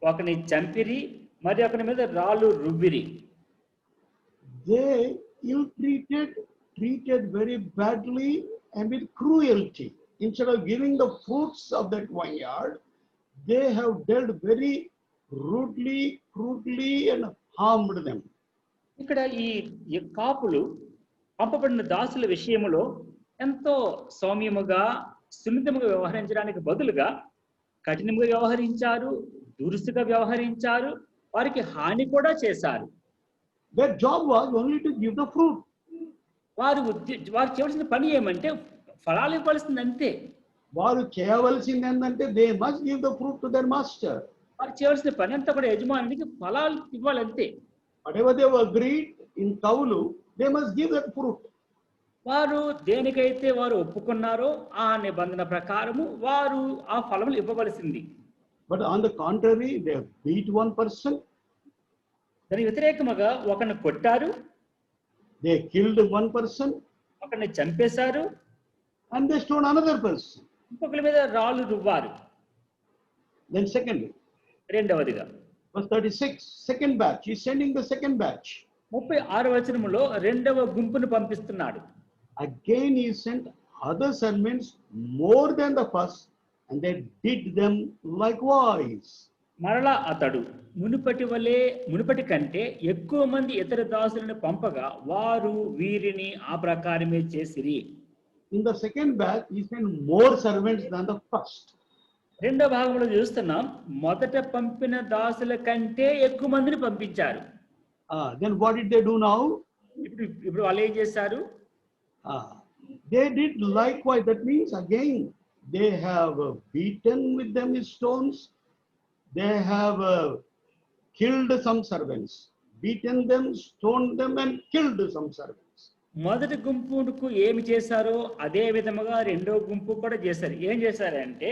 ఒకరిని చంపిరి, మరి ఒకరి మీద రాళ్ళు రువ్విరి. They treated very badly and with cruelty. Instead of giving the fruits of that vineyard, they have dealt very rudely, crudely and harmed them. ఇక్కడ ఈ కాపులు పంపబడిన దాసుల విషయంలో ఎంతో సౌమ్యముగా సున్నితముగా వ్యవహరించడానికి బదులుగా కఠినంగా వ్యవహరించారు, దురుసుగా వ్యవహరించారు, వారికి హాని కూడా చేశారు. Their job was only to give the fruit. వారు చేయవలసిన పని ఏమంటే ఫలాలు ఇవ్వాల్సింది అంతే. వారు చేయవలసింది ఏంటంటే they must give the fruit to their master. వారు చేయవలసిన పని అంతా కూడా యజమానికి ఫలాలు ఇవ్వాలంతే. Whatever they have agreed in Kaulu, they must give that fruit. వారు దేనికైతే వారు ఒప్పుకున్నారో ఆ నిబంధన ప్రకారము వారు ఆ ఫలములు ఇవ్వవలసింది. But on the contrary, they have beat one person. దానికి వ్యతిరేకముగా ఒకరిని కొట్టారు, They killed one person ఒకరిని చంపేశారు, and they stoned another person. ఇంకొకరి మీద రాళ్ళు రువ్వారు. Then secondly, రెండవదిగా verse 36, second batch. He's sending the second batch. 36వ వచనములో రెండవ గుంపును పంపిస్తున్నాడు. Again he sent other servants more than the first, and they did them likewise. మరలా అతడు మునుపటి కంటే ఎక్కువ మంది ఇతర దాసులను పంపగా వారు వీరిని ఆ ప్రకారమే చేసిరి. In the second batch, he sent more servants than the first. రెండో భాగంలో చూస్తున్నాం, మొదట పంపిన దాసుల కంటే ఎక్కువ మందిని పంపించారు. Then what did they do now? ఇప్పుడు వాళ్ళు ఏం చేశారు? They did likewise. That means again they have beaten with them with stones. They have killed some servants, beaten them, stoned them, and killed some servants. మొదటి గుంపుకు ఏమి చేశారో అదే విధముగా రెండో గుంపు కూడా చేశారు. ఏం చేశారంటే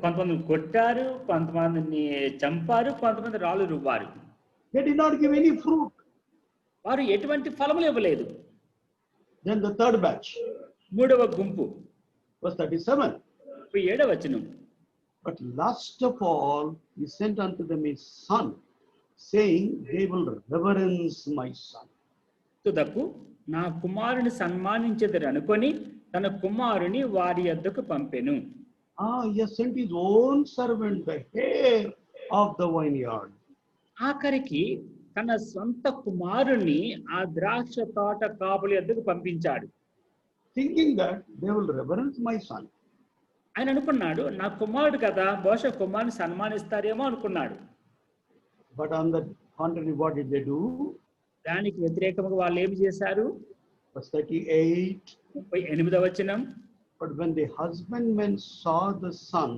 కొంతమంది కొట్టారు, కొంతమందిని చంపారు, కొంతమంది రాళ్ళు రువ్వారు. They did not give any fruit. వారు ఎటువంటి ఫలములు ఇవ్వలేదు. Then the third batch, మూడవ గుంపు, verse 37. 7వ వచనం. But last of all, he sent unto them his son, saying, they will reverence my son. తుదకు నా కుమారుని సన్మానించెదరు అనుకొని తన కుమారుని వారి యొద్దకు పంపెను. He has sent his own servant, the heir of the vineyard. ఆఖరికి తన సొంత కుమారుని ఆ ద్రాక్ష తోట కాపుల యొద్దకు పంపించాడు. Thinking that they will reverence my son. ఆయన అనుకున్నాడు, నా కుమారుడు కదా, బహుశా కుమారుని సన్మానిస్తారేమో అనుకున్నాడు. But on the contrary, what did they do? దానికి వ్యతిరేకంగా వాళ్ళు ఏమి చేశారు? Verse 38. 38వ వచనం. But when the husbandmen saw the son,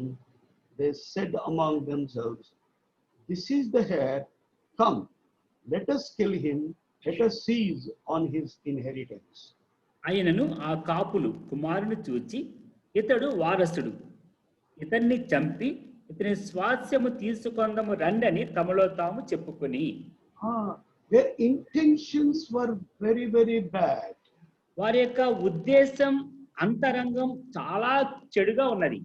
they said among themselves, this is the heir, come, let us kill him, let us seize on his inheritance. ఆయనను ఆ కాపులు కుమారుని చూచి, ఇతడు వారసుడు, ఇతన్ని చంపి ఇతని స్వాస్యము తీసుకొందము రండని తమలో తాము చెప్పుకొని. Their intentions were very, very bad. వారి యొక్క ఉద్దేశం, అంతరంగం చాలా చెడుగా ఉన్నది.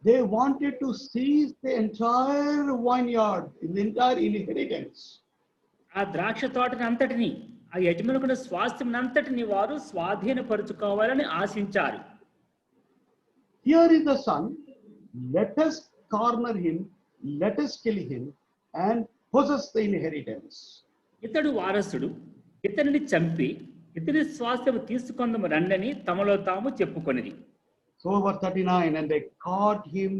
They wanted to seize the entire vineyard, the entire inheritance. ఆ ద్రాక్ష తోటని అంతటిని, ఆ యజమానుకున్న స్వాస్థ్యం అంతటిని వారు స్వాధీనపరుచుకోవాలని ఆశించారు. Here is the son, let us corner him, let us kill him and possess the inheritance. ఇతడు వారసుడు, ఇతనిని చంపి ఇతని స్వాస్థ్యం తీసుకొందము రండని తమలో తాము చెప్పుకొనిది. So verse 39, and they caught him,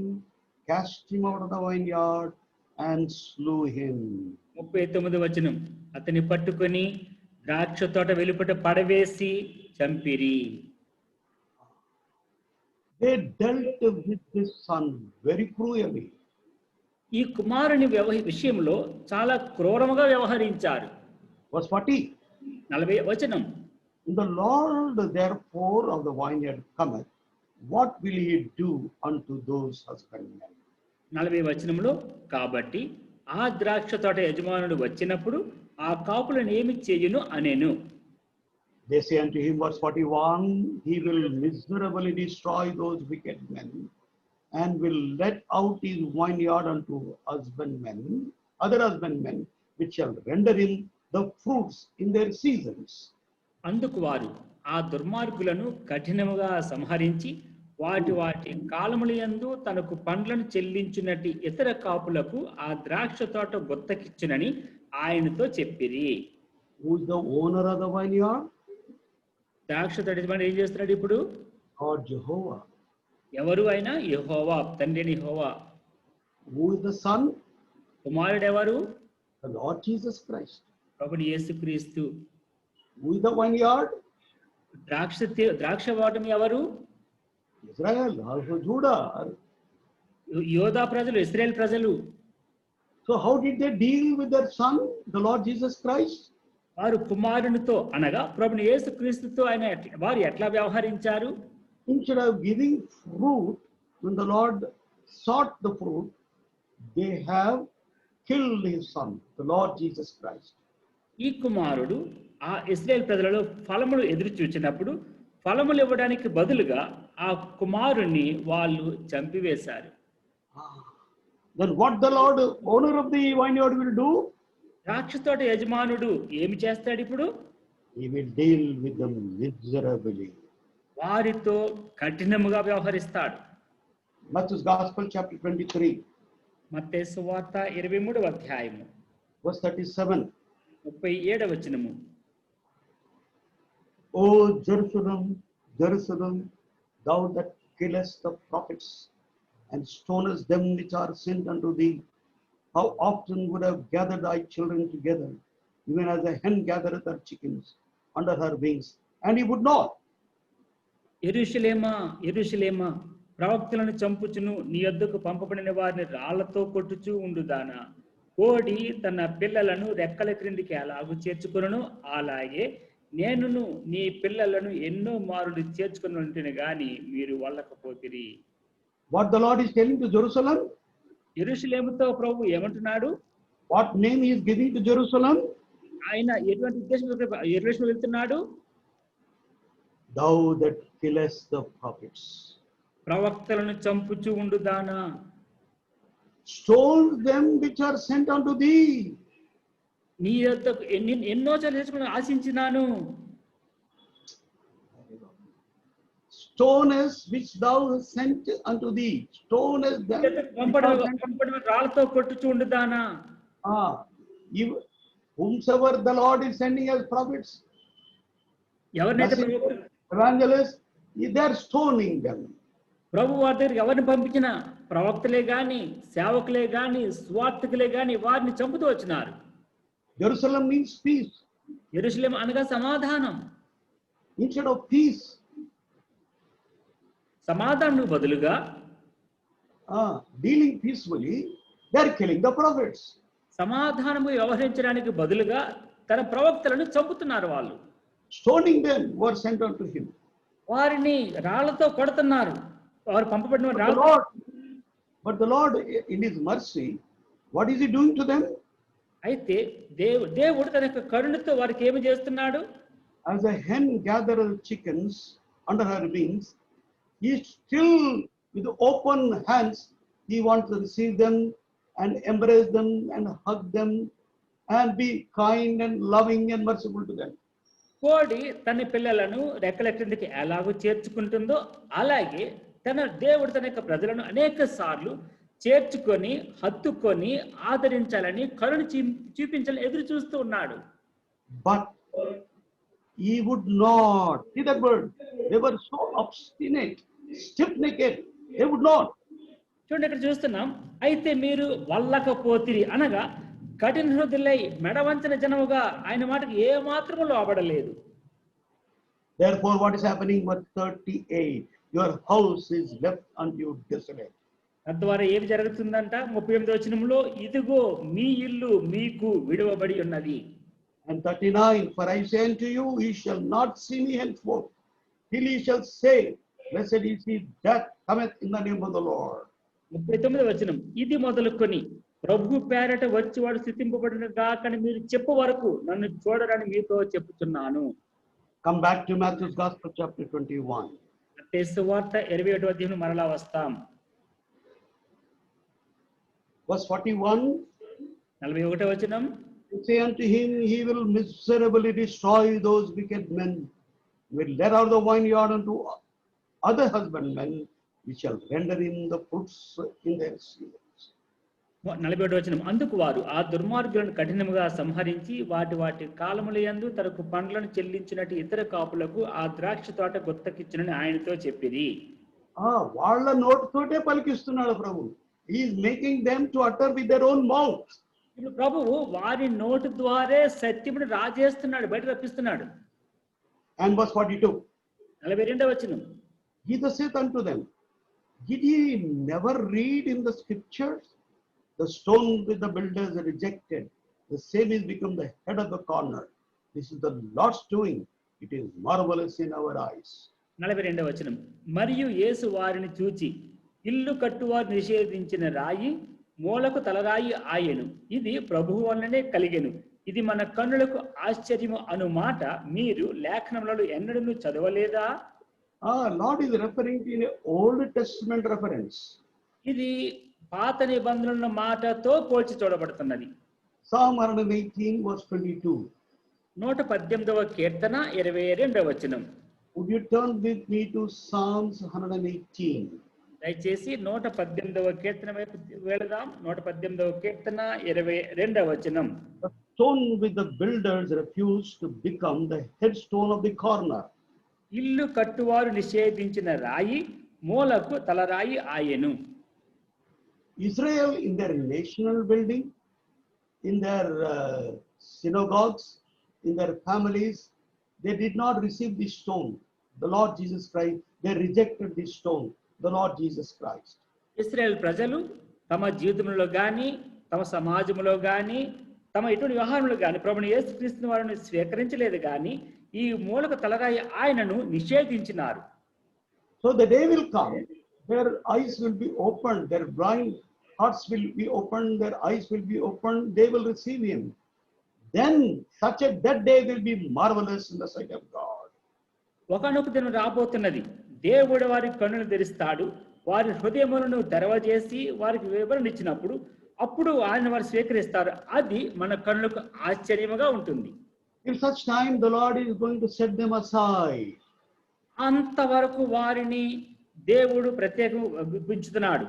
cast him out of the vineyard and slew him. 39వ వచనం. అతని పట్టుకొని ద్రాక్ష తోట వెలుపట పడవేసి చంపిరి. They dealt with this son very cruelly. ఈ కుమారుని విషయంలో చాలా క్రూరముగా వ్యవహరించారు. Verse 40. 40వ వచనం. The Lord therefore of the vineyard cometh, what will he do unto those husbandmen? 40వ వచనంలో, కాబట్టి ఆ ద్రాక్ష తోట యజమానుడు వచ్చినప్పుడు ఆ కాపులను ఏమి చేయును అనేను. They say unto him, verse 41, he will miserably destroy those wicked men and will let out his vineyard unto husbandmen, other husbandmen, which shall render him the fruits in their seasons. అందుకు వారు ఆ దుర్మార్గులను కఠినముగా సంహరించి వాటి కాలములయందు తనకు పండ్లను చెల్లించునట్టి ఇతర కాపులకు ఆ ద్రాక్ష తోట గుత్తకిచ్చునని ఆయనతో చెప్పిరి. Who is the owner of the vineyard? ద్రాక్ష తోట యజమాని ఏం చేస్తున్నాడు ఇప్పుడు? God Jehovah. ఎవరు అయినా? యెహోవా, తండ్రిని యెహోవా. Who is the son? కుమారుడు ఎవరు? The Lord Jesus Christ. ప్రభుని యేసుక్రీస్తు. Who is the vineyard? ద్రాక్ష వాటం ఎవరు? Israel, also Judah. యోధా ప్రజలు, ఇశ్రాయేల్ ప్రజలు. So how did they deal with their son, the Lord Jesus Christ? వారు కుమారునితో అనగా ప్రభుని యేసుక్రీస్తుతో వారు ఎట్లా వ్యవహరించారు? Instead of giving fruit, when the Lord sought the fruit, they have killed his son, the Lord Jesus Christ. ఈ కుమారుడు ఆ ఇశ్రాయేల్ ప్రజలలో ఫలములు ఎదురు చూచినప్పుడు ఫలములు ఇవ్వడానికి బదులుగా ఆ కుమారుని వాళ్ళు చంపివేశారు. Then what the Lord, owner of the vineyard, will do? ద్రాక్ష తోట యజమానుడు ఏమి చేస్తాడు ఇప్పుడు? He will deal with them miserably. వారితో కఠినముగా వ్యవహరిస్తాడు. Matthew's Gospel, chapter 23. మత్తయి సువార్త 23వ అధ్యాయము verse 37. 37వ వచనము. O Jerusalem, Jerusalem, thou that killest the prophets and stonest them which are sent unto thee, how often would I have gathered thy children together, even as a hen gathereth her chickens under her wings, and he would not. యెరూషలేమా యెరూషలేమా, ప్రవక్తలను చంపుచును నీ యొద్దకు పంపబడిన వారిని రాళ్లతో కొట్టుచూ ఉండుదానా. కోడి తన పిల్లలను రెక్కల క్రిందికి అలాగు చేర్చుకొనును, అలాగే నేనును నీ పిల్లలను ఎన్నో మారులు చేర్చుకుని ఉంటేనే గాని మీరు వాళ్ళకపోతిరి. What the Lord is telling to Jerusalem? యెరూషలేముతో ప్రభు ఏమంటున్నాడు? What name he is giving to Jerusalem? ఆయన ఎటువంటి ఉద్దేశంతో యెరూషలేము వెళ్తున్నాడు? Thou that killest the prophets. ప్రవక్తలను చంపుచూ ఉండుదానా. Stone them which are sent unto thee. నీ యొద్దకు ఎన్నో చేసుకుని ఆశించినాను. Stone us which thou hast sent unto thee. Stone us them. పంపడిన రాళ్లతో కొట్టుచూ ఉండుదానా. Whomsoever the Lord is sending as prophets, ఎవరినైతే evangelists, they are stoning them. ప్రభు వారి దగ్గర ఎవరిని పంపించినా ప్రవక్తలే గాని సేవకులే గాని స్వార్థకులే గాని వారిని చంపుతూ వచ్చినారు. Jerusalem means peace. యెరూషలేము అనగా సమాధానం. Instead of peace, సమాధానం బదులుగా dealing peacefully, they are killing the prophets. సమాధానము వ్యవహరించడానికి బదులుగా తన ప్రవక్తలను చంపుతున్నారు. వాళ్ళు Stoning them were sent unto him. వారిని రాళ్లతో కొడుతున్నారు. వారు పంపబడిన But the Lord in his mercy, what is he doing to them? అయితే దేవుడు తన యొక్క కరుణతో వారికి ఏమి చేస్తున్నాడు? As a hen gathers chickens under her wings, he still with open hands, he wants to receive them and embrace them and hug them and be kind and loving and merciful to them. కోడి తన పిల్లలను రెక్కల క్రిందికి ఎలాగో చేర్చుకుంటుందో అలాగే దేవుడు తన యొక్క ప్రజలను అనేక సార్లు చేర్చుకొని హత్తుకొని ఆదరించాలని కరుణ చూపించాలని ఎదురు చూస్తూ ఉన్నాడు. But he would not. See that word? They were so obstinate, stiff-necked. They would not. చూడండి, ఇక్కడ చూస్తున్నాం. అయితే మీరు వల్లకపోతిరి అనగా కఠిన హృదయులై మెడవంచన జనముగా ఆయన మాటకు ఏ మాత్రము లోబడలేదు. Therefore, what is happening? Verse 38. Your house is left unto you desolate. తద్వారా ఏమి జరుగుతుందంట? 38వ వచనంలో, ఇదిగో మీ ఇల్లు మీకు విడువబడి ఉన్నది. And 39. For I say unto you, ye shall not see me henceforth, till ye shall say, blessed is he that cometh in the name of the Lord. 39వ వచనం, ఇది మొదలుకొని ప్రభు పేరట వచ్చివాడు స్థితింపబడిన గాకని మీరు చెప్పు వరకు నన్ను చూడరని మీతో చెప్పుచున్నాను. Come back to Matthew's Gospel chapter 21. మత్తయి సువార్త 21వ అధ్యాయం మరలా వస్తాం. Verse 41. 41వ వచనం, Say unto him, he will miserably destroy those wicked men, will let out the vineyard unto other husbandmen, which shall render in the fruits in their seasons. 47వ వచనం, అందుకు వారు ఆ దుర్మార్గులను కఠినముగా సంహరించి వాటి కాలములయందు తనకు పండ్లను చెల్లించినట్టు ఇతర కాపులకు ఆ ద్రాక్ష తోట గుత్తకిచ్చునని ఆయనతో చెప్పిరి. వాళ్ళ నోటితోటే పలికిస్తున్నాడు ప్రభు. He is making them to utter with their own mouth. ఇప్పుడు ప్రభువు వారి నోటి ద్వారే సత్యమును రాజేస్తున్నాడు, బయట రప్పిస్తున్నాడు. And verse 42. 42వ వచనం, Jesus saith unto them, did ye never read in the scriptures, the stone which the builders rejected, the same is become the head of the corner. This is the Lord's doing. It is marvelous in our eyes. 42వ వచనం, మరియు యేసు వారిని చూచి, ఇల్లు కట్టువారు నిషేధించిన రాయి మూలకు తలరాయి ఆయెను, ఇది ప్రభువు వలననే కలిగెను, ఇది మన కన్నులకు ఆశ్చర్యము అను మాట మీరు లేఖనములలో ఎన్నడూ చదవలేదా? Lord is referring to an Old Testament reference. ఇది పాత నిబంధనల మాటతో పోల్చి చూడబడుతున్నది. Psalm 118 verse 22. 118వ కీర్తన 22వ వచనం. Would you turn with me to Psalms 118? దయచేసి 118వ కీర్తన వైపు వెళదాం. 118వ కీర్తన 22వ వచనం. The stone which the builders refused to become the headstone of the corner. ఇల్లు కట్టువారు నిషేధించిన రాయి మూలకు తలరాయి ఆయెను. Israel in their national building, in their synagogues, in their families, they did not receive this stone, the Lord Jesus Christ. They rejected this stone, the Lord Jesus Christ. Israel ప్రజలు తమ జీవితంలో గాని, తమ సమాజంలో గాని, తమ ఇటువంటి వ్యవహారంలో గాని ప్రభుని యేసుక్రీస్తుని వారిని స్వీకరించలేదు గాని ఈ మూలకు తలరాయి ఆయనను నిషేధించినారు. So the day will come, their eyes will be opened, their blind hearts will be opened, their eyes will be opened, they will receive him. Then that day will be marvelous in the sight of God. ఒకనొక దినం రాబోతున్నది. దేవుడు వారి కన్నులు తెరుస్తాడు, వారి హృదయములను తెరవజేసి వారికి వివరణ ఇచ్చినప్పుడు అప్పుడు ఆయన వారు స్వీకరిస్తారు. అది మన కన్నులకు ఆశ్చర్యముగా ఉంటుంది. In such time the Lord is going to set them aside. అంతవరకు వారిని దేవుడు ప్రత్యేకంగా ఉంచుతున్నాడు.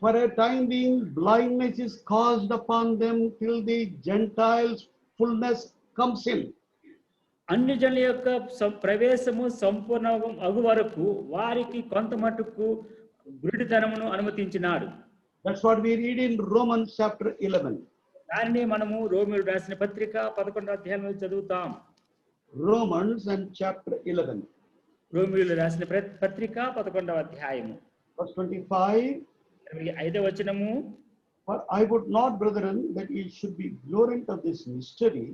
For a time being, blindness is caused upon them till the Gentiles' fullness comes in. అన్ని జనుల యొక్క ప్రవేశము సంపూర్ణ అగు వరకు వారికి కొంత మటుకు గురుడితనమును అనుమతించినాడు. That's what we read in Romans chapter 11. దానిని మనము రోమీయులకు రాసిన పత్రిక 11వ అధ్యాయంలో చదువుతాం. Romans and chapter 11. రోమీయులకు రాసిన పత్రిక 11వ అధ్యాయము Verse 25. 25వ వచనము. For I would not, brethren, that ye should be ignorant of this mystery,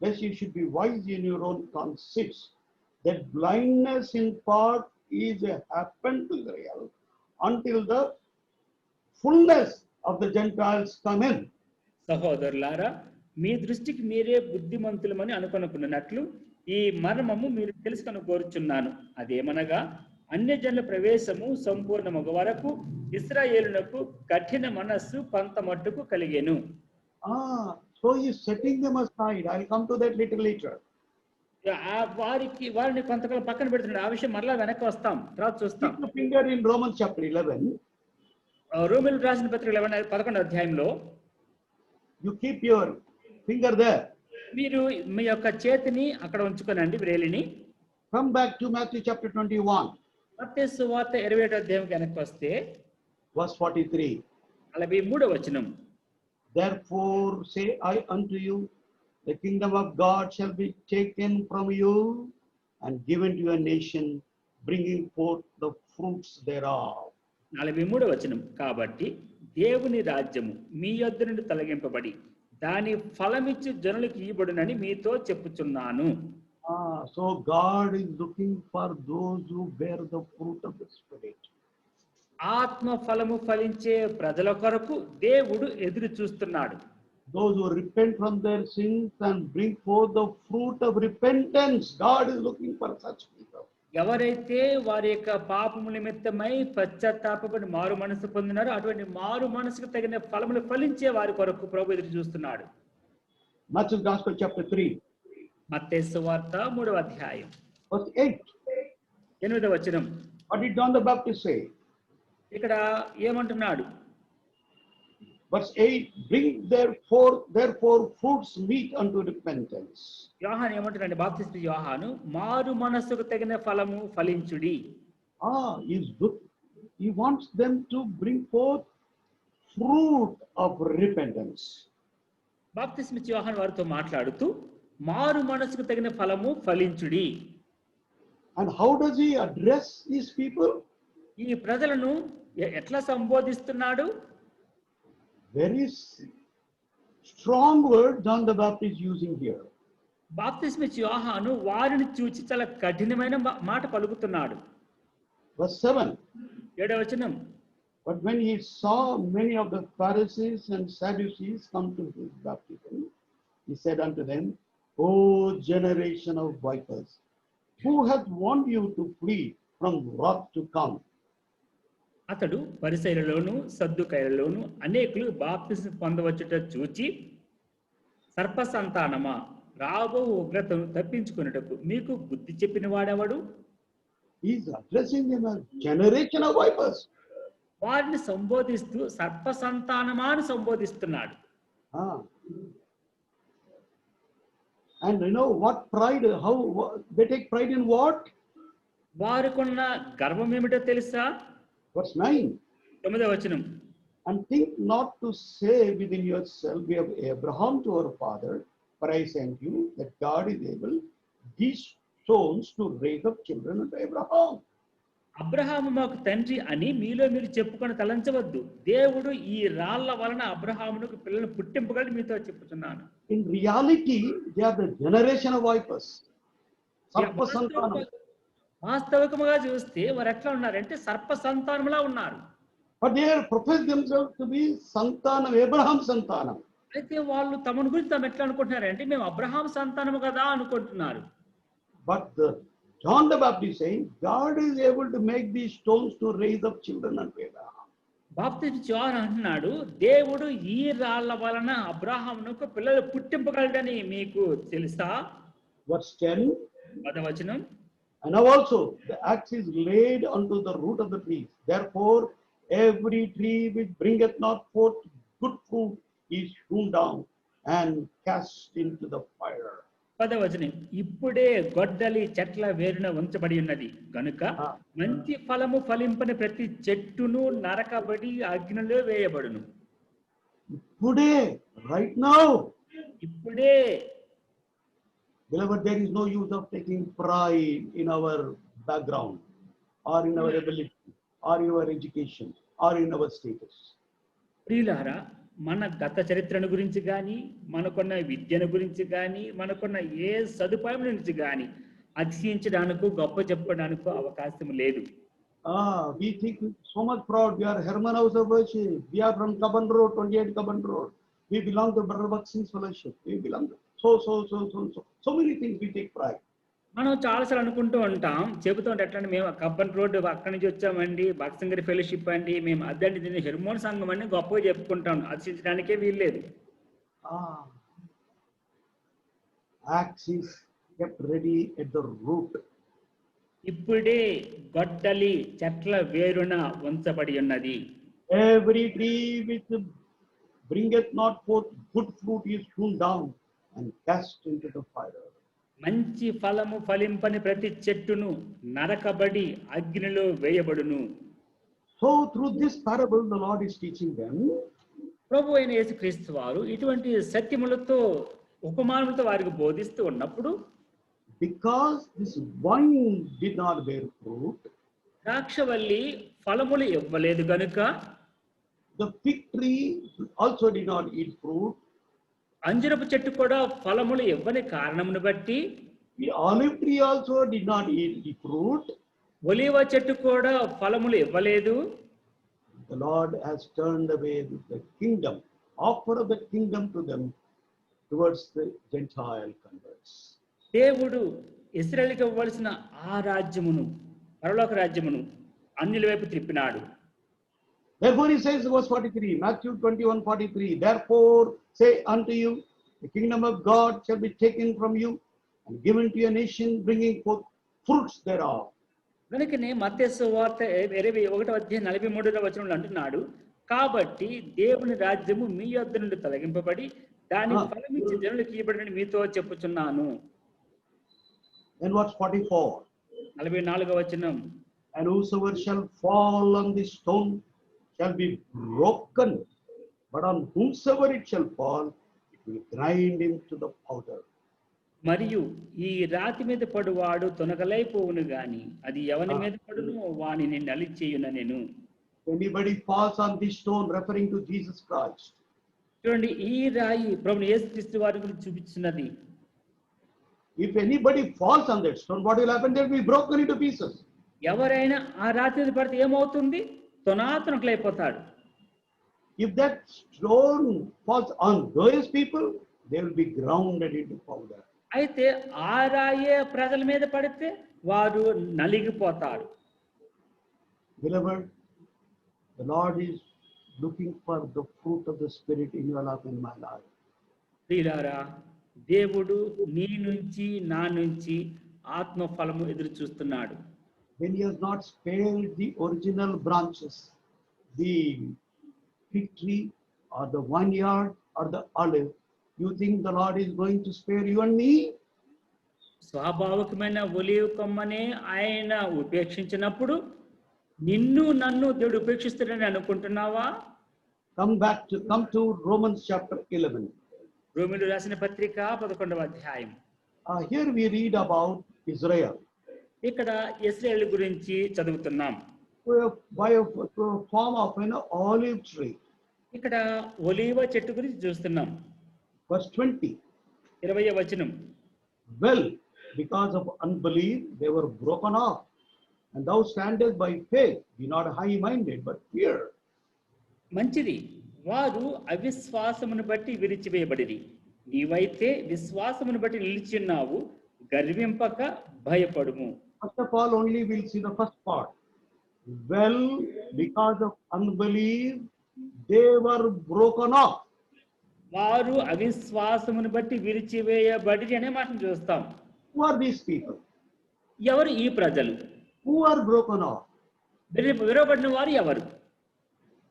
lest ye should be wise in your own conceits, that blindness in part is happened to Israel until the fullness of the Gentiles come in. సహోదరులారా, మీ దృష్టికి మీరే బుద్ధిమంతులమని అనుకొనుకున్నట్లు ఈ మర్మము మీరు తెలుసుకొని కోరుచున్నాను. అదేమనగా అన్యజనుల ప్రవేశము సంపూర్ణమగు వరకు ఇశ్రాయేలునకు కఠిన మనస్సు కొంత మట్టుకు కలిగెను. So he is setting them aside. I'll come to that little later. వారిని కొంతకాలం పక్కన పెడుతున్నాడు. ఆ విషయం మరలా వెనక్కి వస్తాం, తర్వాత చూస్తాం. Keep the finger in Romans chapter 11. రోమీయులకు రాసిన పత్రిక 11వ అధ్యాయంలో You keep your finger there. మీరు మీ యొక్క చేతిని అక్కడ ఉంచుకోనండి, వ్రేలిని. Come back to Matthew chapter 21. మత్తయి సువార్త 27వ అధ్యాయం వెనక్కి వస్తే verse 43. 43వ వచనం. Therefore say I unto you, the kingdom of God shall be taken from you and given to a nation, bringing forth the fruits thereof. 43వ వచనం. కాబట్టి దేవుని రాజ్యము మీ యొద్ద నుండి తొలగింపబడి దాని ఫలమిచ్చు జనులకు ఇవ్వబడునని మీతో చెప్పుచున్నాను. So God is looking for those who bear the fruit of the Spirit. ఆత్మ ఫలము ఫలించే ప్రజల కొరకు దేవుడు ఎదురు చూస్తున్నాడు. Those who repent from their sins and bring forth the fruit of repentance. God is looking for such people. ఎవరైతే వారి యొక్క పాపము నిమిత్తమై పశ్చాత్తాపపడి మారు మనసు పొందినారో అటువంటి మారు మనసుకు తగిన ఫలములు ఫలించే వారి కొరకు ప్రభు ఎదురు చూస్తున్నాడు. Matthew's Gospel chapter 3. మత్తయి సువార్త 3వ అధ్యాయం verse 8. 8వ వచనం. What did John the Baptist say? ఇక్కడ ఏమంటున్నాడు? Verse 8, bring therefore fruits meet unto repentance. యోహాను ఏమంటున్నాడు? బాప్తిస్మ యోహాను మారు మనస్సుకు తగిన ఫలము ఫలించుడి. He's good. He wants them to bring forth fruit of repentance. బాప్తిస్మ యోహాను వారితో మాట్లాడుతూ మారు మనస్సుకు తగిన ఫలము ఫలించుడి. And how does he address these people? ఈ ప్రజలను ఎట్లా సంబోధిస్తున్నాడు? Very strong word John the Baptist using here. బాప్తిస్మ యోహాను వారిని చూచి చాలా కఠినమైన మాట పలుకుతున్నాడు. Verse 7. 7వ వచనం. But when he saw many of the Pharisees and Sadducees come to his baptism, he said unto them, O generation of vipers, who hath warned you to flee from wrath to come? అతడు పరిసయ్యులలోను సద్దుకయ్యులలోను అనేకులు బాప్తిస్మ పొందవచ్చుట చూచి, సర్ప సంతానమా, రాబో ఉగ్రతను తప్పించుకున్నటకు మీకు బుద్ధి చెప్పిన వాడెవడు? He's addressing them as generation of vipers. వారిని సంబోధిస్తూ సర్ప సంతానమా అని సంబోధిస్తున్నాడు. Ah. And you know what pride, how they take pride in what? వారికున్న గర్వం ఏమిటో తెలుసా? Verse 9. 9వ వచనం. And think not to say within yourself, we have Abraham to our father, for I sent you, that God is able these stones to raise up children unto Abraham. Abraham మాకు తండ్రి అని మీలో మీరు చెప్పుకొని తలంచవద్దు. దేవుడు ఈ రాళ్ల వలన అబ్రహామునకు పిల్లలను పుట్టింపగలడు మీతో చెప్పుతున్నాను. In reality, they are the generation of vipers. Sarpa santanam. వాస్తవికముగా చూస్తే వారు ఎట్లా ఉన్నారంటే సర్ప సంతానములా ఉన్నారు. But they have professed themselves to be santanam, Abraham santanam. అయితే వాళ్ళు తమను గురించి తాము ఎట్లా అనుకుంటున్నారంటే మేము అబ్రహాం సంతానము కదా అనుకుంటున్నారు. But John the Baptist saying, God is able to make these stones to raise up children unto Abraham. బాప్తిస్మ యోహాను అంటున్నాడు, దేవుడు ఈ రాళ్ల వలన అబ్రహామునకు పిల్లలు పుట్టింపగలడని మీకు తెలుసా? Verse 10. 10వ వచనం. And now also the axe is laid unto the root of the trees. Therefore, every tree which bringeth not forth good fruit is hewn down and cast into the fire. 10వ వచనం. ఇప్పుడే గొడ్డలి చెట్ల వేరున ఉంచబడి ఉన్నది గనుక మంచి ఫలము ఫలింపని ప్రతి చెట్టును నరకబడి అగ్నిలో వేయబడును. Today, right now, ఇప్పుడే. beloved, there is no use of taking pride in our background or in our ability or in our education or in our status. ప్రియులారా, మన గత చరిత్రను గురించి కానీ మనకున్న విద్యను గురించి కానీ మనకున్న ఏ సదుపాయం నుంచి కానీ అతిశయించడానికి గొప్ప చెప్పడానికి అవకాశం లేదు. We think so much proud. We are Herman House of Worship. We are from Kaban Road, 28 Kaban Road. We belong to Brother Baksin's fellowship. We belong to so many things we take pride. మనం చాలాసార్లు అనుకుంటూ ఉంటాం, చెబుతూ ఉంటాం ఎట్లా మేము Cubbon road అక్కడి నుంచి వచ్చామండి, భక్సింగరి ఫెలోషిప్ అండి, మేము అద్దండి దీన్ని హెర్మోన్ సంఘం అని గొప్పగా చెప్పుకుంటాం. అతిశించడానికే వీల్లేదు. Axe is kept ready at the root. ఇప్పుడే గొడ్డలి చెట్ల వేరున ఉంచబడి ఉన్నది. Every tree which bringeth not forth good fruit is hewn down and cast into the fire. మంచి ఫలము ఫలింపని ప్రతి చెట్టును నరకబడి అగ్నిలో వేయబడును. So through this parable the Lord is teaching them. ప్రభు అయిన యేసుక్రీస్తు వారు ఇటువంటి సత్యములతో ఉపమానములతో వారికి బోధిస్తూ ఉన్నప్పుడు, Because this vine did not bear fruit, ద్రాక్షవల్లి ఫలములు ఇవ్వలేదు గనుక, the fig tree also did not eat fruit, అంజరపు చెట్టు కూడా ఫలములు ఇవ్వని కారణమును బట్టి, the olive tree also did not eat the fruit, ఒలీవ చెట్టు కూడా ఫలములు ఇవ్వలేదు. the Lord has turned away the kingdom, offer of the kingdom to them towards the Gentile converts. దేవుడు ఇశ్రాయేలుకి ఇవ్వవలసిన ఆ రాజ్యమును, పరలోక రాజ్యమును అన్యుల వైపు త్రిప్పినాడు. Therefore he says, verse 43, Matthew 21:43, therefore say unto you, the kingdom of God shall be taken from you and given to a nation bringing forth fruits thereof. కనుకనే మత్తయి సువార్త 21:43 వచనంలో అంటున్నాడు, కాబట్టి దేవుని రాజ్యము మీ యొద్ద నుండి తొలగింపబడి దాని ఫలమిచ్చి జనులకు ఇవ్వబడినని మీతో చెప్పుచున్నాను. Then verse 44, 44వ వచనం. and whosoever shall fall on this stone shall be broken, but on whomsoever it shall fall, it will grind him to the powder. మరియు ఈ రాతి మీద పడువాడు తొనకలైపోవును గాని అది ఎవని మీద పడును వానిని నలిచేయున నేను. Anybody falls on this stone, referring to Jesus Christ. చూడండి, ఈ రాయి ప్రభువు యేసుక్రీస్తు వారి గురించి చూపించినది. If anybody falls on that stone, what will happen? They will be broken into pieces. ఎవరైనా ఆ రాతి మీద పడితే ఏమవుతుంది? తొనాతొనకలైపోతాడు. If that stone falls on those people, they will be grounded into powder. అయితే ఆ రాయే ప్రజల మీద పడితే వారు నలిగిపోతారు. Beloved, the Lord is looking for the fruit of the Spirit in your life, in my life. ప్రియులారా, దేవుడు నీ నుంచి నా నుంచి ఆత్మ ఫలము ఎదురు చూస్తున్నాడు. when he has not spared the original branches, the fig tree or the vineyard or the olive, you think the Lord is going to spare you and me? స్వాభావికమైన olive కొమ్మనే ఆయన ఉపేక్షించినప్పుడు నిన్ను నన్ను దేవుడు ఉపేక్షిస్తాడని అనుకుంటున్నావా? Come to Romans chapter 11. రోమీయులు రాసిన పత్రిక 11వ అధ్యాయం. Here we read about Israel. ఇక్కడ ఇశ్రాయేలు గురించి చదువుతున్నాం. By a form of an olive tree. ఇక్కడ ఒలీవ చెట్టు గురించి చూస్తున్నాం. Verse 20. 20వ వచనం. Well, because of unbelief, they were broken off. And thou standest by faith, be not high-minded, but fear. మంచిది, వారు అవిశ్వాసమును బట్టి విరిచివేయబడిరి. నీవైతే విశ్వాసమును బట్టి నిలిచిన్నావు, గర్వింపక భయపడుము. First of all, only we'll see the first part. Well, because of unbelief, they were broken off. వారు అవిశ్వాసమును బట్టి విరిచివేయబడిరి అనే మాటను చూస్తాం. Who are these people? ఎవరు ఈ ప్రజలు? Who are broken off? విరవబడిన వారు ఎవరు?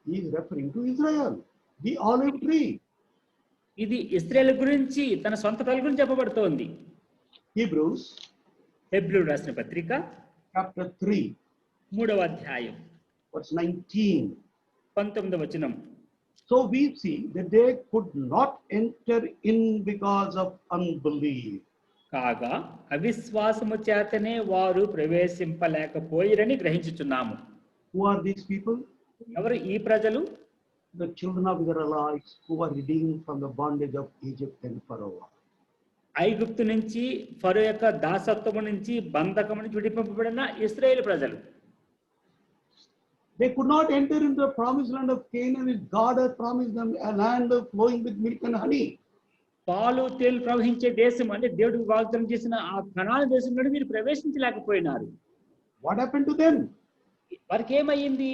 He is referring to Israel, the olive tree. ఇది ఇశ్రాయేలు గురించి, తన సొంత ప్రజల గురించి చెప్పబడుతోంది. Hebrews హెబ్రీయులకు రాసిన పత్రిక chapter 3, 3వ అధ్యాయం verse 19. 19వ వచనం. So we see that they could not enter in because of unbelief. కాగా అవిశ్వాసము చేతనే వారు ప్రవేశింపలేకపోయిరని గ్రహించుచున్నాము. Who are these people? ఎవరు ఈ ప్రజలు? The children of Israelites who were redeemed from the bondage of Egypt and Pharaoh. ఐగుప్తు నుంచి, ఫరో యొక్క దాసత్వము నుంచి, బంధకము నుంచి విడిపింపబడిన ఇశ్రాయేలు ప్రజలు. They could not enter into the promised land of Canaan, which God had promised them, a land flowing with milk and honey. పాలు తేలు ప్రవహించే దేశం అంటే దేవుడికి వాగ్దానం చేసిన ఆ కనాను దేశంలో మీరు ప్రవేశించలేకపోయినారు. What happened to them? వారికి ఏమయ్యింది?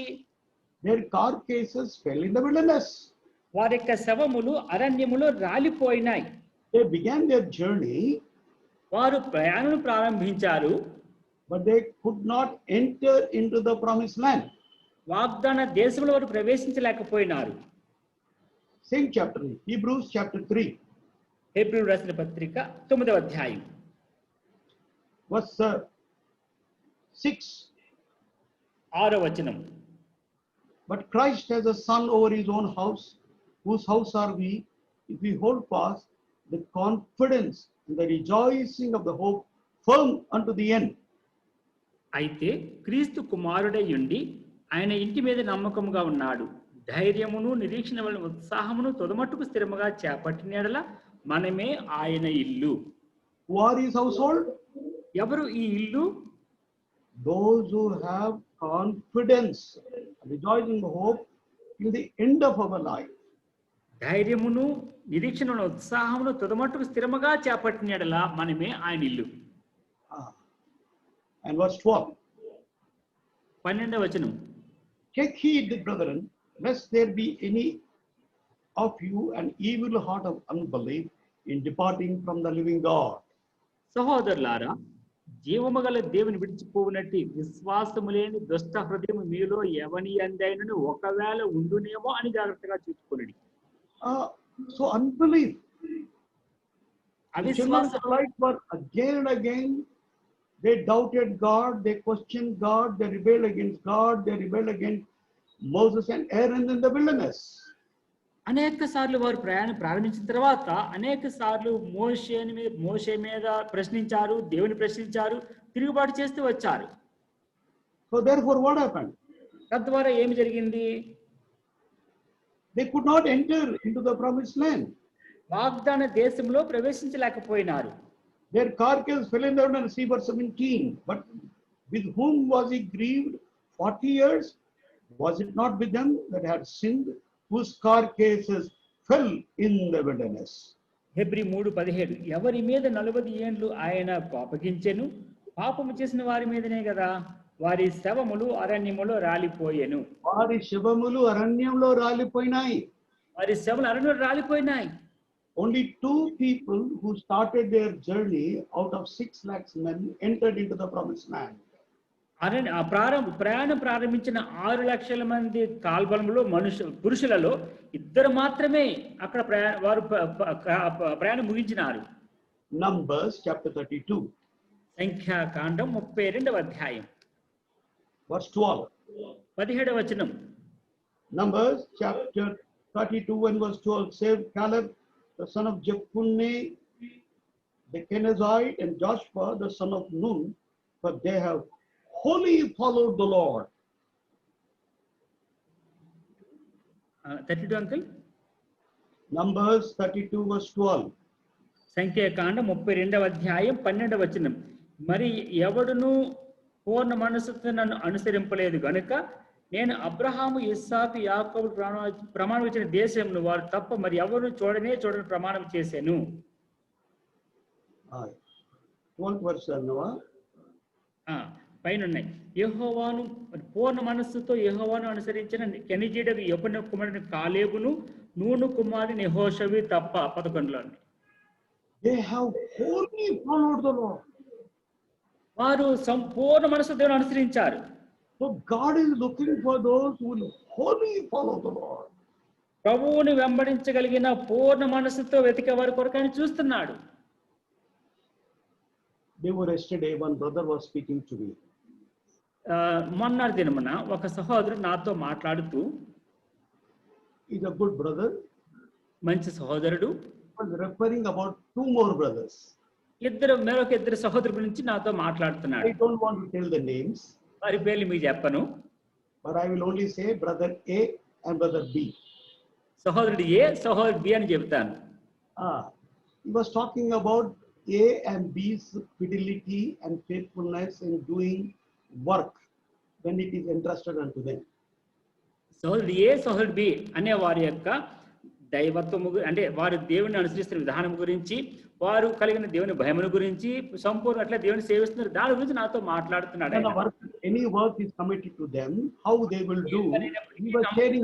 Their carcasses fell in the wilderness. వారి యొక్క శవములు అరణ్యములో రాలిపోయినాయి. They began their journey, వారు ప్రయాణం ప్రారంభించారు, but they could not enter into the promised land. వాగ్దాన దేశంలో వారు ప్రవేశించలేకపోయినారు. Same chapter, Hebrews chapter 3. హెబ్రీయులకు రాసిన పత్రిక 9వ అధ్యాయం verse 6. 6వ వచనం. But Christ has a son over his own house, whose house are we, if we hold fast the confidence and the rejoicing of the hope firm unto the end. అయితే క్రీస్తు కుమారుడై ఉండి ఆయన ఇంటి మీద నమ్మకముగా ఉన్నాడు. ధైర్యమును నిరీక్షణ వలన ఉత్సాహమును తొదమట్టుకు స్థిరముగా చేపట్టిన యెడల మనమే ఆయన ఇల్లు. Who are his household? ఎవరు ఈ ఇల్లు? Those who have confidence, rejoicing hope till the end of our life. ధైర్యమును నిరీక్షణను ఉత్సాహమును తొదమట్టుకు స్థిరముగా చేపట్టిన యెడల మనమే ఆయన ఇల్లు. And verse 12. 12వ వచనం. Take heed, brethren, lest there be any of you an evil heart of unbelief in departing from the living God. సహోదరులారా, జీవము గల దేవుని విడిచిపోవునట్టి విశ్వాసము లేని దుష్ట హృదయం మీలో ఎవని అందైనను ఒకవేళ ఉండునేమో అని జాగ్రత్తగా చూసుకోండి. So unbelief. The children of అవిశ్వాసం Israelites were again and again, they doubted God, they questioned God, they rebelled against God, they rebelled against Moses and Aaron in the wilderness. అనేక సార్లు వారు ప్రయాణం ప్రారంభించిన తర్వాత అనేక సార్లు మోషే మీద ప్రశ్నించారు, దేవుని ప్రశ్నించారు, తిరుగుబాటు చేస్తూ వచ్చారు. So therefore what happened? తద్వారా ఏమి జరిగింది? They could not enter into the promised land. వాగ్దాన దేశంలో ప్రవేశించలేకపోయినారు. Their carcass fell in the wilderness, see verse 17. But with whom was he grieved 40 years? Was it not with them that had sinned, whose carcasses fell in the wilderness? Hebrew 3:17. ఎవరి మీద 40 ఏండ్లు ఆయన కోపగించెను, పాపము చేసిన వారి మీదనే కదా, వారి శవములు అరణ్యములో రాలిపోయెను. వారి శవములు అరణ్యంలో రాలిపోయినాయి. వారి శవములు అరణ్యంలో రాలిపోయినాయి. Only 2 people who started their journey out of 6 lakhs men entered into the promised land. ఆ ప్రయాణం ప్రారంభించిన 6 లక్షల మంది కాల్బలంలో పురుషులలో ఇద్దరు మాత్రమే అక్కడ వారు ప్రయాణం ముగించినారు. Numbers chapter 32. సంఖ్యాకాండం 32వ అధ్యాయం Verse 12. 17వ వచనం. Numbers chapter 32 and verse 12 says, Caleb, the son of Jephunneh, the Kenizzite, and Joshua, the son of Nun, but they have wholly followed the Lord. 32 uncle. Numbers 32 verse 12. సంఖ్యాకాండం 32వ అధ్యాయం 12వ వచనం. మరి ఎవడును పూర్ణ మనస్సుతో నన్ను అనుసరింపలేదు గనుక నేను అబ్రహాము, ఇస్సాకు, యాకోబు ప్రమాణం ఇచ్చిన దేశంను వారు తప్ప మరి ఎవరు చూడని ప్రమాణం చేశాను. 12th verse అన్నవా? పైన ఉన్నాయి. యెహోవాను పూర్ణ మనస్సుతో యెహోవాను అనుసరించిన కెనిజీయుడగు యెఫున్నె కుమారుని కాలేబును, నూను కుమారుని యెహోషువ తప్ప 11లో. They have wholly followed the Lord. వారు సంపూర్ణ మనస్సుతో దేవుని అనుసరించారు. So God is looking for those who will wholly follow the Lord. ప్రభువుని వెంబడించగలిగిన పూర్ణ మనస్సుతో వెతికే వారి కొరకు ఆయన చూస్తున్నాడు. Yesterday one brother was speaking to me. మొన్న దినమున ఒక సహోదరుడు నాతో మాట్లాడుతూ, he's a good brother, మంచి సహోదరుడు, was referring about two more brothers. మరొక ఇద్దరు సహోదరుల గురించి నాతో మాట్లాడుతున్నాడు. I don't want to tell the names. వారి పేర్లు మీకు చెప్పను, but I will only say brother A and brother B. సహోదరుడు ఏ, సహోదరుడు బి అని చెప్తాను. He was talking about A and B's fidelity and faithfulness in doing work when it is entrusted unto them. సహోదరుడు ఏ, సహోదరుడు బి అనే వారి యొక్క దైవత్వము, అంటే వారు దేవుని అనుసరిస్తున్న విధానం గురించి, వారు కలిగిన దేవుని భయమును గురించి, సంపూర్ణ అట్లా దేవుని సేవిస్తున్నారు దాని గురించి నాతో మాట్లాడుతున్నాడు. Any work is committed to them, how they will do, he was sharing.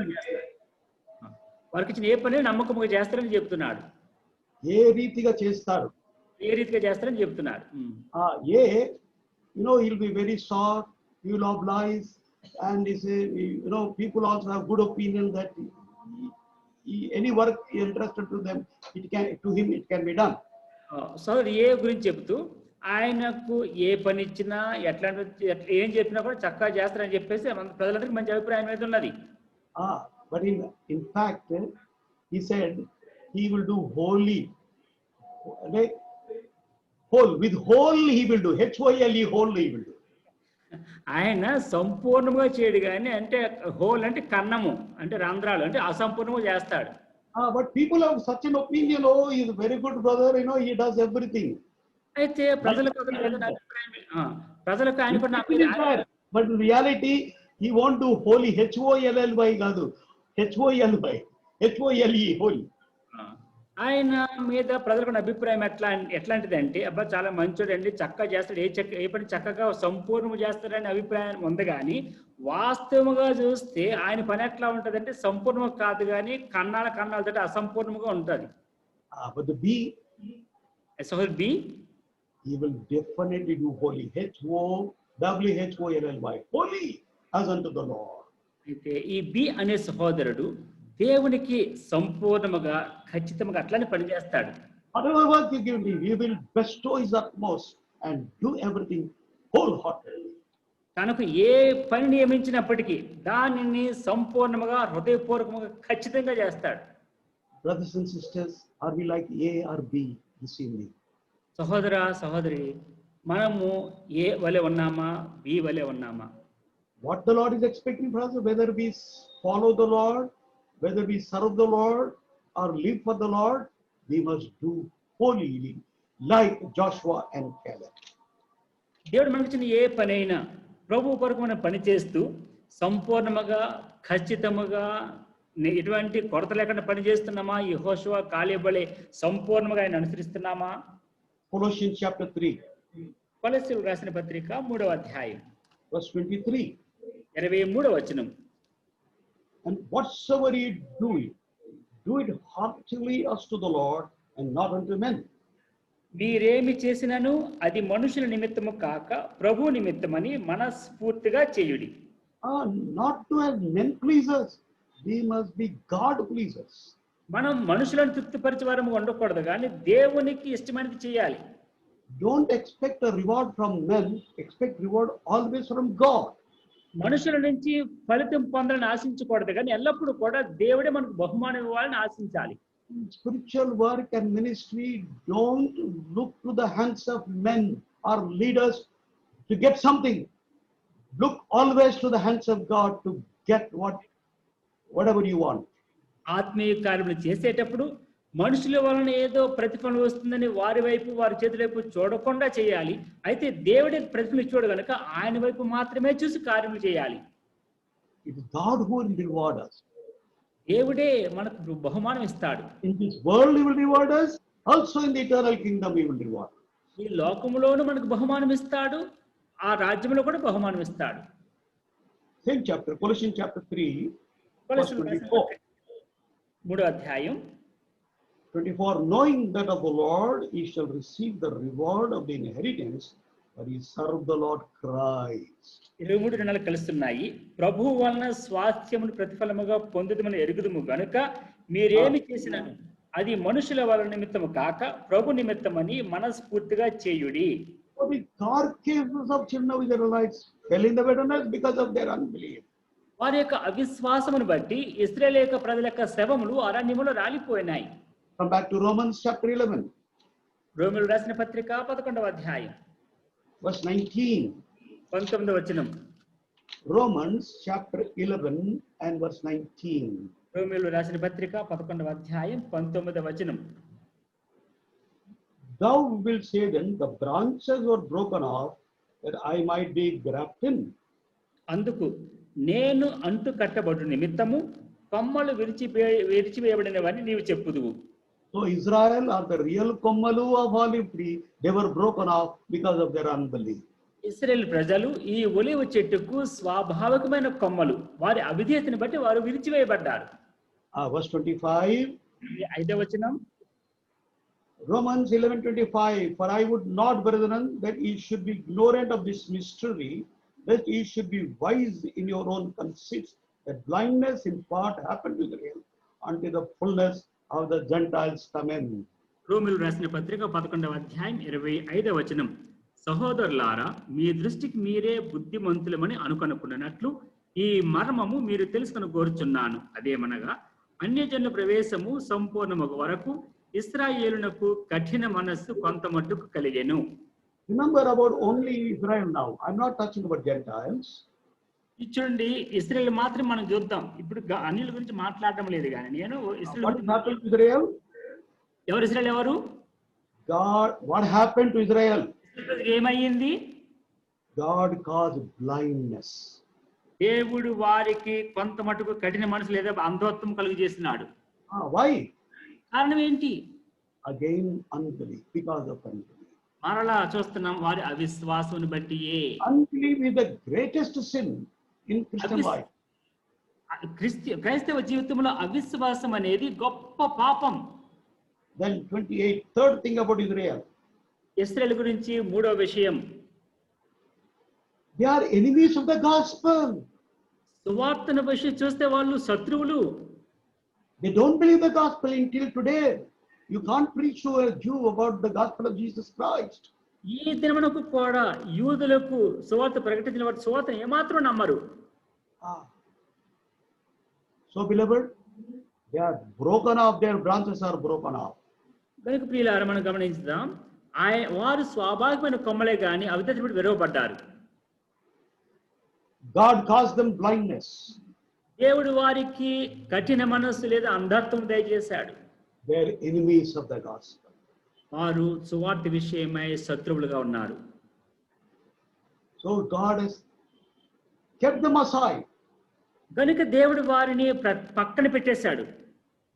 వారికి ఇచ్చిన ఏ పని నమ్మకముగా చేస్తారని చెప్తున్నాడు. ఏ రీతిగా చేస్తారు, ఏ రీతిగా చేస్తారని చెప్తున్నారు. he'll be very soft, he will oblige, and he say, people also have good opinion that any work entrusted to them, to him it can be done. So ఏ గురించి చెప్తూ ఆయనకు ఏ పని ఇచ్చినా ఏం చెప్పినా కూడా చక్కగా చేస్తారని చెప్పేసి ప్రజలందరికీ మంచి అభిప్రాయం మీద ఉన్నది. But in fact, he said he will do wholly. With whole he will do. H-O-L-E, whole he will do. ఆయన సంపూర్ణంగా చేయడు కానీ, అంటే హోల్ అంటే కన్నము, అంటే రంధ్రాలు, అంటే అసంపూర్ణంగా చేస్తాడు. But people have such an opinion, he is a very good brother, he does everything. అయితే ప్రజలకు ఆయన, but in reality he won't do holy. H-O-L-L-Y కాదు, H-O-L-Y, H-O-L-E, holy. ఆయన మీద ప్రజలకు అభిప్రాయం ఎట్లాంటిది అంటే, అబ్బా చాలా మంచోడండి, చక్కగా చేస్తాడు, ఏ పని చక్కగా సంపూర్ణము చేస్తాడని అభిప్రాయం ఉంది. కానీ వాస్తవముగా చూస్తే ఆయన పని ఎట్లా ఉంటదంటే సంపూర్ణంగా కాదు, కానీ కన్నాలతో అసంపూర్ణముగా ఉంటుంది. But the B, he will definitely do holy. H-O-W-H-O-L-L-Y, holy as unto the Lord. అయితే ఈ బి అనే సహోదరుడు దేవునికి సంపూర్ణముగా ఖచ్చితంగా అట్లానే పనిచేస్తాడు. Whatever work you give him, he will bestow his utmost and do everything wholeheartedly. తనకు ఏ పని నియమించినప్పటికీ దానిని సంపూర్ణముగా హృదయపూర్వకంగా ఖచ్చితంగా చేస్తాడు. Brothers and sisters, are we like A or B this evening? సహోదర సహోదరి, మనము ఏ వలె ఉన్నామా, బి వలె ఉన్నామా? What the Lord is expecting from us, whether we follow the Lord, whether we serve the Lord or live for the Lord, we must do wholly like Joshua and Caleb. దేవుడు మనకి ఇచ్చిన ఏ పనైనా ప్రభు కొరకు మనం పని చేస్తూ సంపూర్ణముగా ఖచ్చితముగా ఎటువంటి కొరత లేకుండా పని చేస్తున్నామా? యెహోషువ, కాలేబు వలె సంపూర్ణంగా ఆయన అనుసరిస్తున్నామా? Colossians chapter 3. కొలస్సీయులకు రాసిన పత్రిక 3వ అధ్యాయం verse 23. 23వ వచనం. And whatsoever ye do it heartily as to the Lord and not unto men. మీరేమి చేసినను అది మనుషుల నిమిత్తము కాక ప్రభు నిమిత్తమని మనస్ఫూర్తిగా చేయుడి. Not to have men pleasers, we must be God pleasers. మనం మనుషులను తృప్తిపరిచే వారము ఉండకూడదు, కానీ దేవునికి ఇష్టమైనది చేయాలి. Don't expect a reward from men, expect reward always from God. మనుషుల నుంచి ఫలితం పొందాలని ఆశించకూడదు, కానీ ఎల్లప్పుడూ కూడా దేవుడే మనకు బహుమానం ఇవ్వాలని ఆశించాలి. In spiritual work and ministry, don't look to the hands of men or leaders to get something. Look always to the hands of God to get whatever you want. ఆత్మీయ కార్యములు చేసేటప్పుడు మనుషుల వలన ఏదో ప్రతిఫలం వస్తుందని వారి వైపు వారి చేతుల వైపు చూడకుండా చేయాలి. అయితే దేవుడే ప్రతిఫలం ఇచ్చాడు కనుక ఆయన వైపు మాత్రమే చూసి కార్యములు చేయాలి. It is God who will reward us. దేవుడే మనకు బహుమానం ఇస్తాడు. In this world he will reward us, also in the eternal kingdom he will reward us. ఈ లోకములోనూ మనకు బహుమానం ఇస్తాడు, ఆ రాజ్యంలో కూడా బహుమానం ఇస్తాడు. Same chapter, Colossians chapter 3, verse 24. 3వ అధ్యాయం 24, knowing that of the Lord ye shall receive the reward of the inheritance, for ye serve the Lord Christ. 23 నెలలు కలుస్తున్నాయి. ప్రభువు వలన స్వాస్థ్యమును ప్రతిఫలముగా పొందుదమని ఎరుగుదుము గనుక మీరేమి చేసినను అది మనుషుల వలన నిమిత్తము కాక ప్రభు నిమిత్తమని మనస్ఫూర్తిగా చేయుడి. So the carcasses of children of Israelites fell in the wilderness because of their unbelief. వారి యొక్క అవిశ్వాసమును బట్టి ఇశ్రాయేలు యొక్క ప్రజల యొక్క శవములు అరణ్యములో రాలిపోయినాయి. Come back to Romans chapter 11. రోమీయులు రాసిన పత్రిక 11వ అధ్యాయం Verse 19. 19వ వచనం. Romans chapter 11 and verse 19. రోమీయులు రాసిన పత్రిక 11వ అధ్యాయం 19వ వచనం. Thou wilt say then, the branches were broken off, that I might be grafted in. అందుకు నేను అంటు కట్టబడు నిమిత్తము కొమ్మలు విరిచివేయబడినవని నీవు చెప్పుదువు. So Israel are the real Kommalu of olive tree. They were broken off because of their unbelief. ఇశ్రాయేలు ప్రజలు ఈ ఒలీవ చెట్టుకు స్వాభావికమైన కొమ్మలు, వారి అవిధేయతను బట్టి వారు విరిచివేయబడ్డారు. Verse 25. 5వ వచనం. Romans 11:25. For I would not, brethren, that ye should be ignorant of this mystery, that ye should be wise in your own conceits, that blindness in part happened to Israel until the fullness of the Gentiles come in. రోమీయులు రాసిన పత్రిక 11వ అధ్యాయం 25వ వచనం. సహోదరులారా, మీ దృష్టికి మీరే బుద్ధిమంతులమని అనుకొనుకున్నట్లు ఈ మర్మము మీరు తెలుసుకొని కోరుచున్నాను. అదేమనగా అన్యజనుల ప్రవేశము సంపూర్ణమగు వరకు ఇశ్రాయేలునకు కఠిన మనస్సు కొంత మట్టుకు కలిగెను. Remember about only Israel now. I'm not touching about Gentiles. చూడండి, ఇశ్రాయేలు మాత్రం మనం చూద్దాం. ఇప్పుడు అన్యుల గురించి మాట్లాడడం లేదు, కానీ నేను What happened to Israel? ఎవరు ఇశ్రాయేలు ఎవరు? God. What happened to Israel? ఏమయ్యింది? God caused blindness. దేవుడు వారికి కొంత మటుకు కఠిన మనసు లేదా అంధత్వం కలుగు చేసినాడు. Why? కారణం ఏంటి? Again unbelief, because of unbelief. మరలా చూస్తున్నాం, వారి అవిశ్వాసం బట్టియే. Unbelief is the greatest sin in Christian life. క్రైస్తవ జీవితంలో అవిశ్వాసం అనేది గొప్ప పాపం. Then 28, third thing about Israel. ఇశ్రాయేలు గురించి 3వ విషయం, they are enemies of the gospel. సువార్తను విషయం చూస్తే వాళ్ళు శత్రువులు. They don't believe the gospel until today. You can't preach to a Jew about the gospel of Jesus Christ. ఈ దినమునకు కూడా యూదులకు సువార్త ప్రకటించిన వారి సువార్తను ఏమాత్రం నమ్మరు. So beloved, they are broken off, their branches are broken off. కనుక ప్రియులారా, మనం గమనించుదాం, వారు స్వాభావికమైన కొమ్మలే గాని అవిధేయతను బట్టి విరవబడ్డారు. God caused them blindness. దేవుడు వారికి కఠిన మనస్సు లేదా అంధత్వం దయచేశాడు. They are enemies of the gospel. వారు సువార్త విషయమై శత్రువులుగా ఉన్నారు. So God has kept them aside. కనుక దేవుడు వారిని పక్కన పెట్టేశాడు.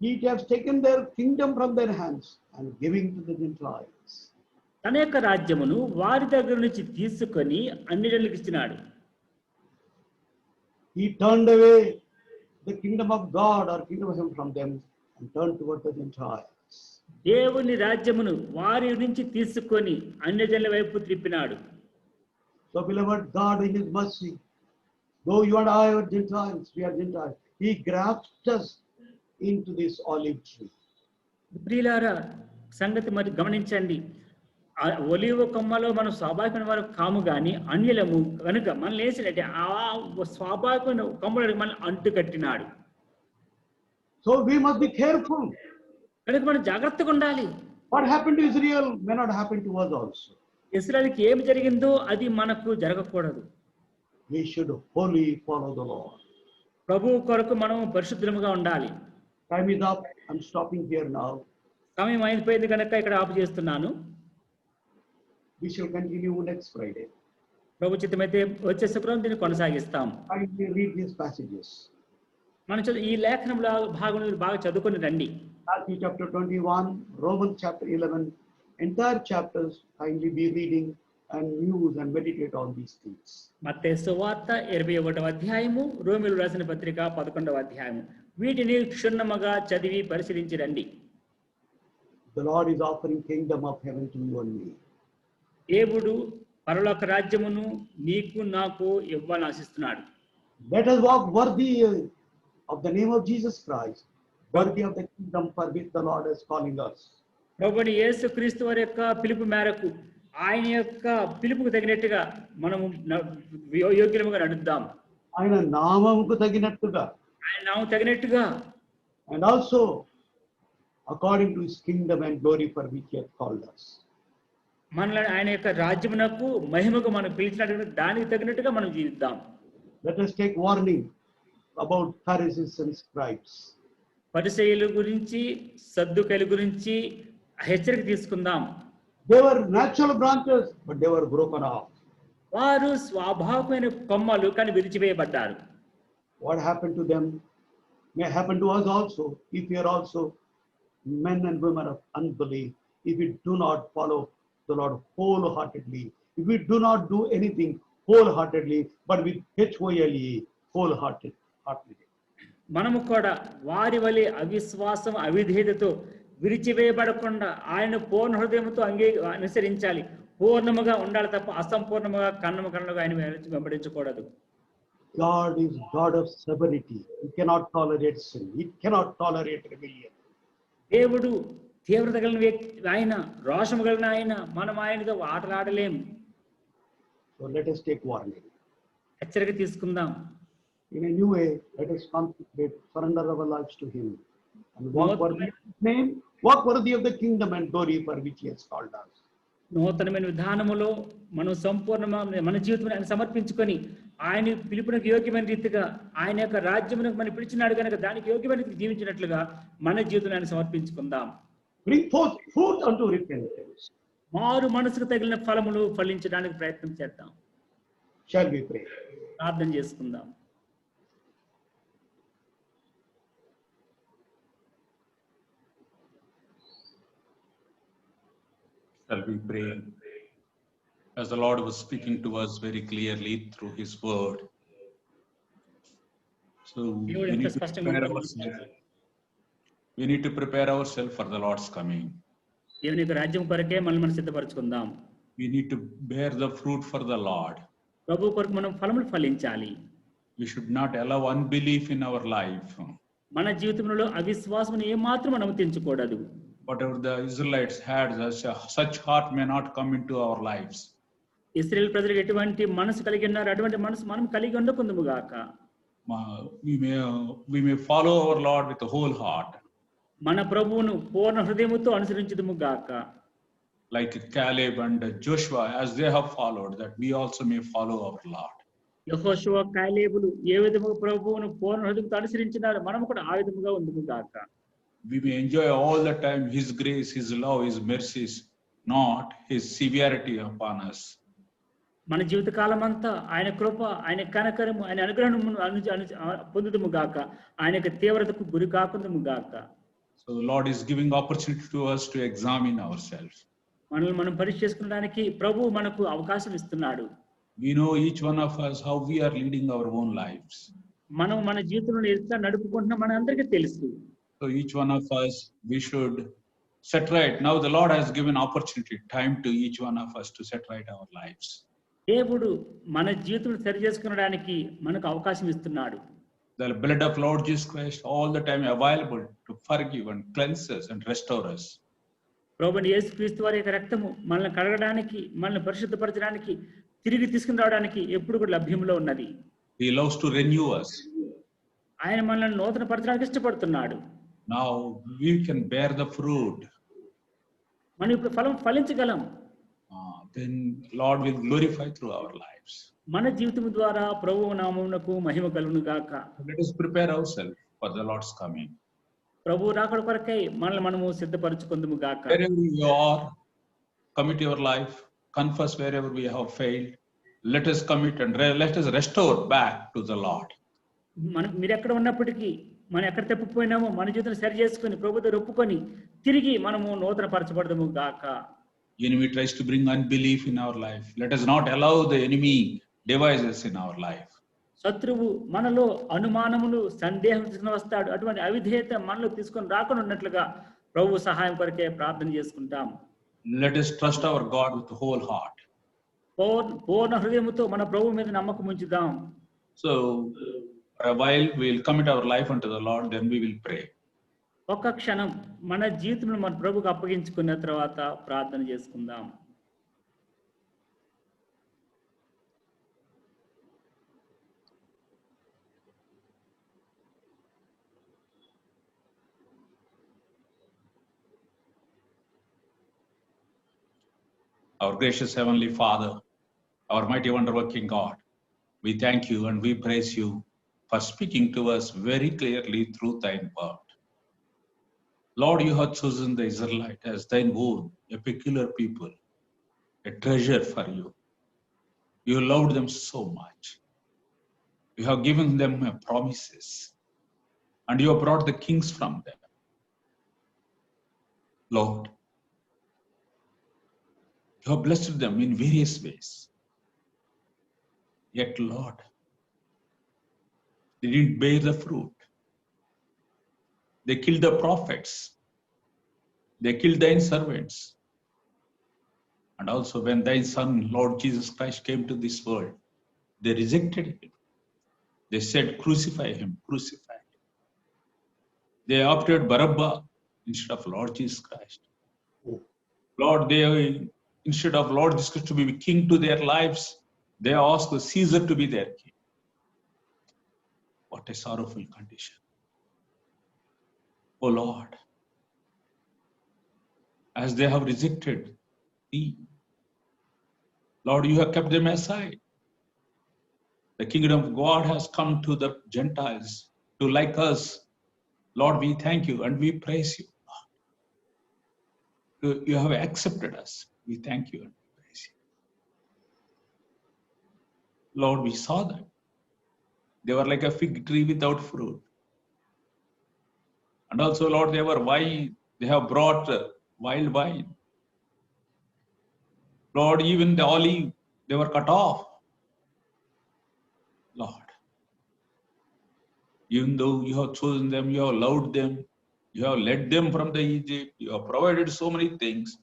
He has taken their kingdom from their hands and giving to the Gentiles. తన యొక్క రాజ్యమును వారి దగ్గర నుంచి తీసుకొని అన్ని జనులకు ఇచ్చినాడు. He turned away the kingdom of God or kingdom of him from them and turned toward the Gentiles. దేవుని రాజ్యమును వారి నుంచి తీసుకొని అన్యజనుల వైపు త్రిప్పినాడు. So, beloved, God in His mercy, though you and I are Gentiles, we are Gentiles, He grafted us into this olive tree. ప్రియులారా, సంగతి మరి గమనించండి. ఆ ఒలీవ కొమ్మలో మనం స్వాభావికమైన వారు కాము గాని అన్యులము కనుక మనం లేచినట్టే ఆ స్వాభావికమైన కొమ్మలకు మనం అంటు కట్టినాడు. So we must be careful. కనుక మనం జాగ్రత్తగా ఉండాలి. What happened to Israel may not happen to us also. ఇశ్రాయేలుకి ఏమి జరిగిందో అది మనకు జరగకూడదు. We should wholly follow the Lord. ప్రభువు కొరకు మనం పరిశుద్ధముగా ఉండాలి. Time is up. I'm stopping here now. సమయం అయిపోయింది కనుక ఇక్కడ ఆపు చేస్తున్నాను. We shall continue next Friday. ప్రభు చిత్తమైతే వచ్చే శుక్రవారం దీన్ని కొనసాగిస్తాం. I will read these passages. మనం ఈ లేఖనంలో భాగం బాగా చదువుకొని రండి. Matthew chapter 21, Romans chapter 11, entire chapters. Kindly be reading and muse and meditate on these things. మత్తయి సువార్త 21వ అధ్యాయము, రోమీయులకు రాసిన పత్రిక 11వ అధ్యాయము, వీటిని క్షుణ్ణముగా చదివి పరిశీలించి రండి. The Lord is offering kingdom of heaven to you and me. దేవుడు పరలోక రాజ్యమును నీకు నాకు ఇవ్వాలని ఆశిస్తున్నాడు. Let us walk worthy of the name of Jesus Christ, worthy of the kingdom for which the Lord is calling us. ప్రభువైన యేసుక్రీస్తు వారి యొక్క పిలుపు మేరకు ఆయన యొక్క పిలుపుకు తగినట్టుగా మనము యోగ్యులముగా నడుద్దాం. ఆయన నామముకు తగినట్టుగా, ఆయన నామము తగినట్టుగా, and also according to his kingdom and glory for which he has called us. మనల్ని ఆయన యొక్క రాజ్యమునకు మహిమకు మనం పిలిచినట్టు దానికి తగినట్టుగా మనం జీవిద్దాం. Let us take warning about Pharisees and scribes. పరిసయ్యుల గురించి, సద్దుకైల గురించి హెచ్చరిక తీసుకుందాం. They were natural branches, but they were broken off. వారు స్వాభావికమైన కొమ్మలు కానీ విరిచివేయబడ్డారు. What happened to them may happen to us also if we are also men and women of unbelief, if we do not follow the Lord wholeheartedly, if we do not do anything wholeheartedly, but with HOLE, wholeheartedly. మనము కూడా వారి వలె అవిశ్వాసం, అవిధేయతతో విరిచివేయబడకుండా ఆయన పూర్ణ హృదయంతో అనుసరించాలి. పూర్ణముగా ఉండాలి తప్ప అసంపూర్ణముగా కన్నుగా ఆయన వెంబడించకూడదు. God is God of severity. He cannot tolerate sin. He cannot tolerate rebellion. దేవుడు తీవ్రత కలిగిన వ్యక్తి, ఆయన రోషము కలిగిన ఆయన. మనం ఆయనతో ఆటలాడలేం. So let us take warning. హెచ్చరిక తీసుకుందాం. In a new way, let us consecrate, surrender our lives to Him, and walk worthy of His name, walk worthy of the kingdom and glory for which He has called us. నూతనమైన విధానములో మనం సంపూర్ణంగా మన జీవితం ఆయన సమర్పించుకొని ఆయన పిలుపునకు యోగ్యమైన రీతిగా ఆయన యొక్క రాజ్యమునకు మనం పిలిచినాడు కనుక దానికి యోగ్యమైన రీతికి జీవించినట్లుగా మన జీవితం ఆయన సమర్పించుకుందాం. Bring forth fruit unto repentance. మారు మనసుకు తగిలిన ఫలములు ఫలించడానికి ప్రయత్నం చేద్దాం. Shall we pray? ప్రార్థన చేసుకుందాం. Shall we pray? As the Lord was speaking to us very clearly through His word. So we need to prepare ourselves for the Lord's coming. దేవుని యొక్క రాజ్యం కొరకే మనం సిద్ధపరచుకుందాం. We need to bear the fruit for the Lord. ప్రభు కొరకు మనం ఫలములు ఫలించాలి. We should not allow unbelief in our life. మన జీవితంలో అవిశ్వాసమును ఏమాత్రం అనుమతించకూడదు. Whatever the Israelites had, such heart may not come into our lives. ఇశ్రాయేలు ప్రజలకు ఎటువంటి మనసు కలిగి ఉన్నారు, అటువంటి మనసు మనం కలిగి ఉండకుందుము గాక. We may follow our Lord with the whole heart. మన ప్రభువును పూర్ణ హృదయముతో అనుసరించుదుము గాక. Like Caleb and Joshua, as they have followed, that we also may follow our Lord. యెహోషువ, కాలేబులు ఏ విధముగా ప్రభువును పూర్ణ హృదయంతో అనుసరించినారు, మనము కూడా ఆ విధముగా ఉందుము గాక. We may enjoy all the time His grace, His love, His mercies, not His severity upon us. మన జీవిత కాలం అంతా ఆయన కృప, ఆయన కనికరము, ఆయన అనుగ్రహము పొందుదుము గాక. ఆయన యొక్క తీవ్రతకు గురి కాకుందుము గాక. So the Lord is giving opportunity to us to examine ourselves. మనల్ని మనం పరీక్ష చేసుకునడానికి ప్రభువు మనకు అవకాశం ఇస్తున్నాడు. We know each one of us how we are leading our own lives. మనం మన జీవితంలో ఎట్లా నడుపుకుంటున్నాం మన అందరికీ తెలుసు. So each one of us, we should set right. Now the Lord has given opportunity, time to each one of us to set right our lives. దేవుడు మన జీవితం సరి చేసుకునడానికి మనకు అవకాశం ఇస్తున్నాడు. The blood of Lord Jesus Christ all the time available to forgive and cleanse us and restore us. ప్రభువైన యేసుక్రీస్తు వారి యొక్క రక్తము మనల్ని కడగడానికి, మనల్ని పరిశుద్ధపరచడానికి, తిరిగి తీసుకుని రావడానికి ఎప్పుడు కూడా లభ్యంలో ఉన్నది. He loves to renew us. ఆయన మనల్ని నూతన పరచడానికి ఇష్టపడుతున్నాడు. Now we can bear the fruit. మనం ఇప్పుడు ఫలం ఫలించగలం. Then Lord will glorify through our lives. మన జీవితం ద్వారా ప్రభువు నామమునకు మహిమ కలుగును గాక. Let us prepare ourselves for the Lord's coming. ప్రభువు రాకడ కొరకై మనల్ని మనము సిద్ధపరచుకుందుము గాక. Wherever you are, commit your life, confess wherever we have failed. Let us commit and let us restore back to the Lord. మీరు ఎక్కడ ఉన్నప్పటికీ, మనం ఎక్కడ తప్పిపోయినామో మన జీవితం సరి చేసుకుని ప్రభు దగ్గర ఒప్పుకొని తిరిగి మనము నూతన పరచబడదుము గాక. Enemy tries to bring unbelief in our life. Let us not allow the enemy devices in our life. శత్రువు మనలో అనుమానములు, సందేహం తీసుకుని వస్తాడు. అటువంటి అవిధేయత మనలో తీసుకొని రాకుండా ఉన్నట్లుగా ప్రభు సహాయం కొరకే ప్రార్థన చేసుకుంటాం. Let us trust our God with the whole heart. పూర్ణ హృదయముతో మన ప్రభు మీద నమ్మకం ఉంచుదాం. So for a while we will commit our life unto the Lord, then we will pray. ఒక్క క్షణం మన జీవితంలో మన ప్రభుకు అప్పగించుకున్న తర్వాత ప్రార్థన చేసుకుందాం. Our gracious Heavenly Father, our mighty wonder-working God, we thank you and we praise you for speaking to us very clearly through thine word. Lord, you have chosen the Israelite as thine own, a peculiar people, a treasure for you. You loved them so much. You have given them promises, and you have brought the kings from them. Lord, you have blessed them in various ways. Yet, Lord, they didn't bear the fruit. They killed the prophets. They killed thine servants. And also when thy son, Lord Jesus Christ, came to this world, they rejected him. They said, crucify him, crucify him. They opted Barabbas instead of Lord Jesus Christ. Lord, they, instead of Lord Jesus Christ to be king to their lives, they asked Caesar to be their king. What a sorrowful condition. O Lord, as they have rejected thee, Lord, you have kept them aside. The kingdom of God has come to the Gentiles, to like us. Lord, we thank you and we praise you. You have accepted us. We thank you and we praise you. Lord, we saw that. They were like a fig tree without fruit. And also, Lord, they were wine. They have brought wild wine. Lord, even the olive, they were cut off. Lord, even though you have chosen them, you have loved them, you have led them from the Egypt, you have provided so many things.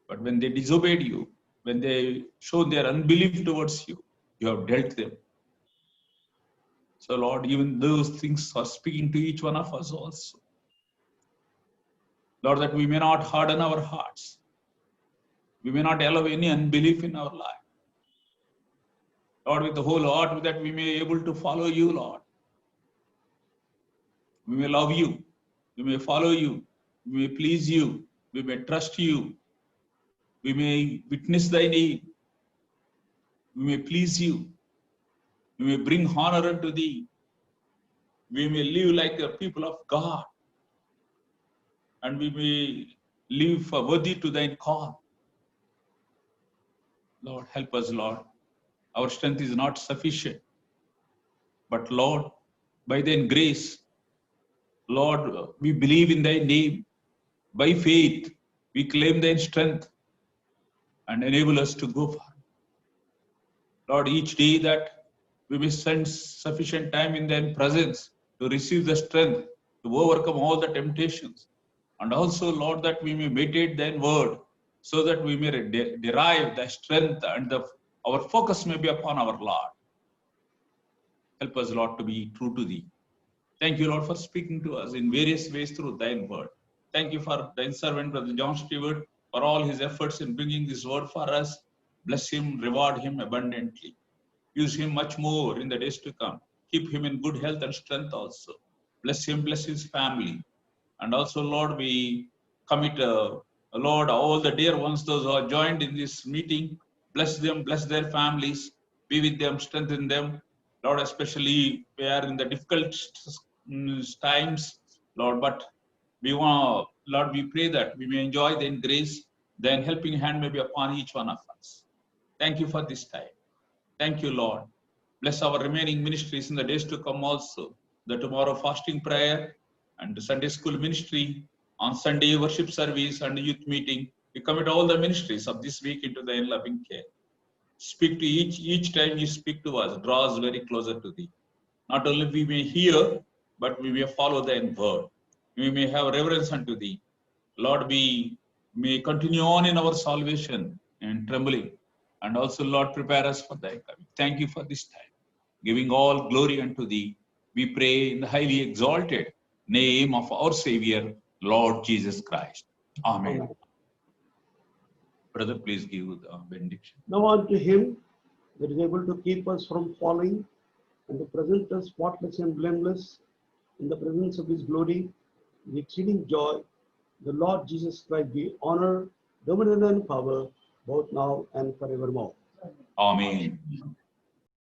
But when they disobeyed you, when they showed their unbelief towards you, you have dealt them. So, Lord, even those things are speaking to each one of us also. Lord, that we may not harden our hearts. We may not allow any unbelief in our life. Lord, with the whole heart, that we may be able to follow you, Lord. We may love you. We may follow you. We may please you. We may trust you. We may witness thy name. We may please you. We may bring honor unto thee. We may live like the people of God. And we may live for worthy to thine call. Lord, help us, Lord. Our strength is not sufficient. But Lord, by thine grace, Lord, we believe in thy name. By faith, we claim thy strength and enable us to go forward. Lord, each day that we may spend sufficient time in thy presence to receive the strength to overcome all the temptations. And also, Lord, that we may meditate Thine word, so that we may derive the strength and our focus may be upon our Lord. Help us, Lord, to be true to Thee. Thank you, Lord, for speaking to us in various ways through Thine word. Thank you for Thine servant, Brother John Stewart, for all his efforts in bringing this word for us. Bless him, reward him abundantly. Use him much more in the days to come. Keep him in good health and strength also. Bless him, bless his family. And also, Lord, we commit, Lord, all the dear ones, those who are joined in this meeting. Bless them, bless their families. Be with them, strengthen them. Lord, especially we are in the difficult times, Lord, but Lord, we pray that we may enjoy Thine grace, Thine helping hand may be upon each one of us. Thank you for this time. Thank you, Lord. Bless our remaining ministries in the days to come also. The tomorrow fasting prayer and the Sunday school ministry, on Sunday worship service and youth meeting. We commit all the ministries of this week into Thy loving care. Speak to each time you speak to us, draw us very closer to Thee. Not only we may hear, but we may follow Thy word. We may have reverence unto Thee. Lord, we may continue on in our salvation and trembling. And also, Lord, prepare us for Thy coming. Thank you for this time. Giving all glory unto Thee, we pray in the highly exalted name of our Savior, Lord Jesus Christ. Amen. Amen. Brother, please give the benediction. Now unto Him that is able to keep us from falling and to present us spotless and blameless in the presence of His glory, with exceeding joy, the Lord Jesus Christ be honor, dominion, and power, both now and forevermore. Amen.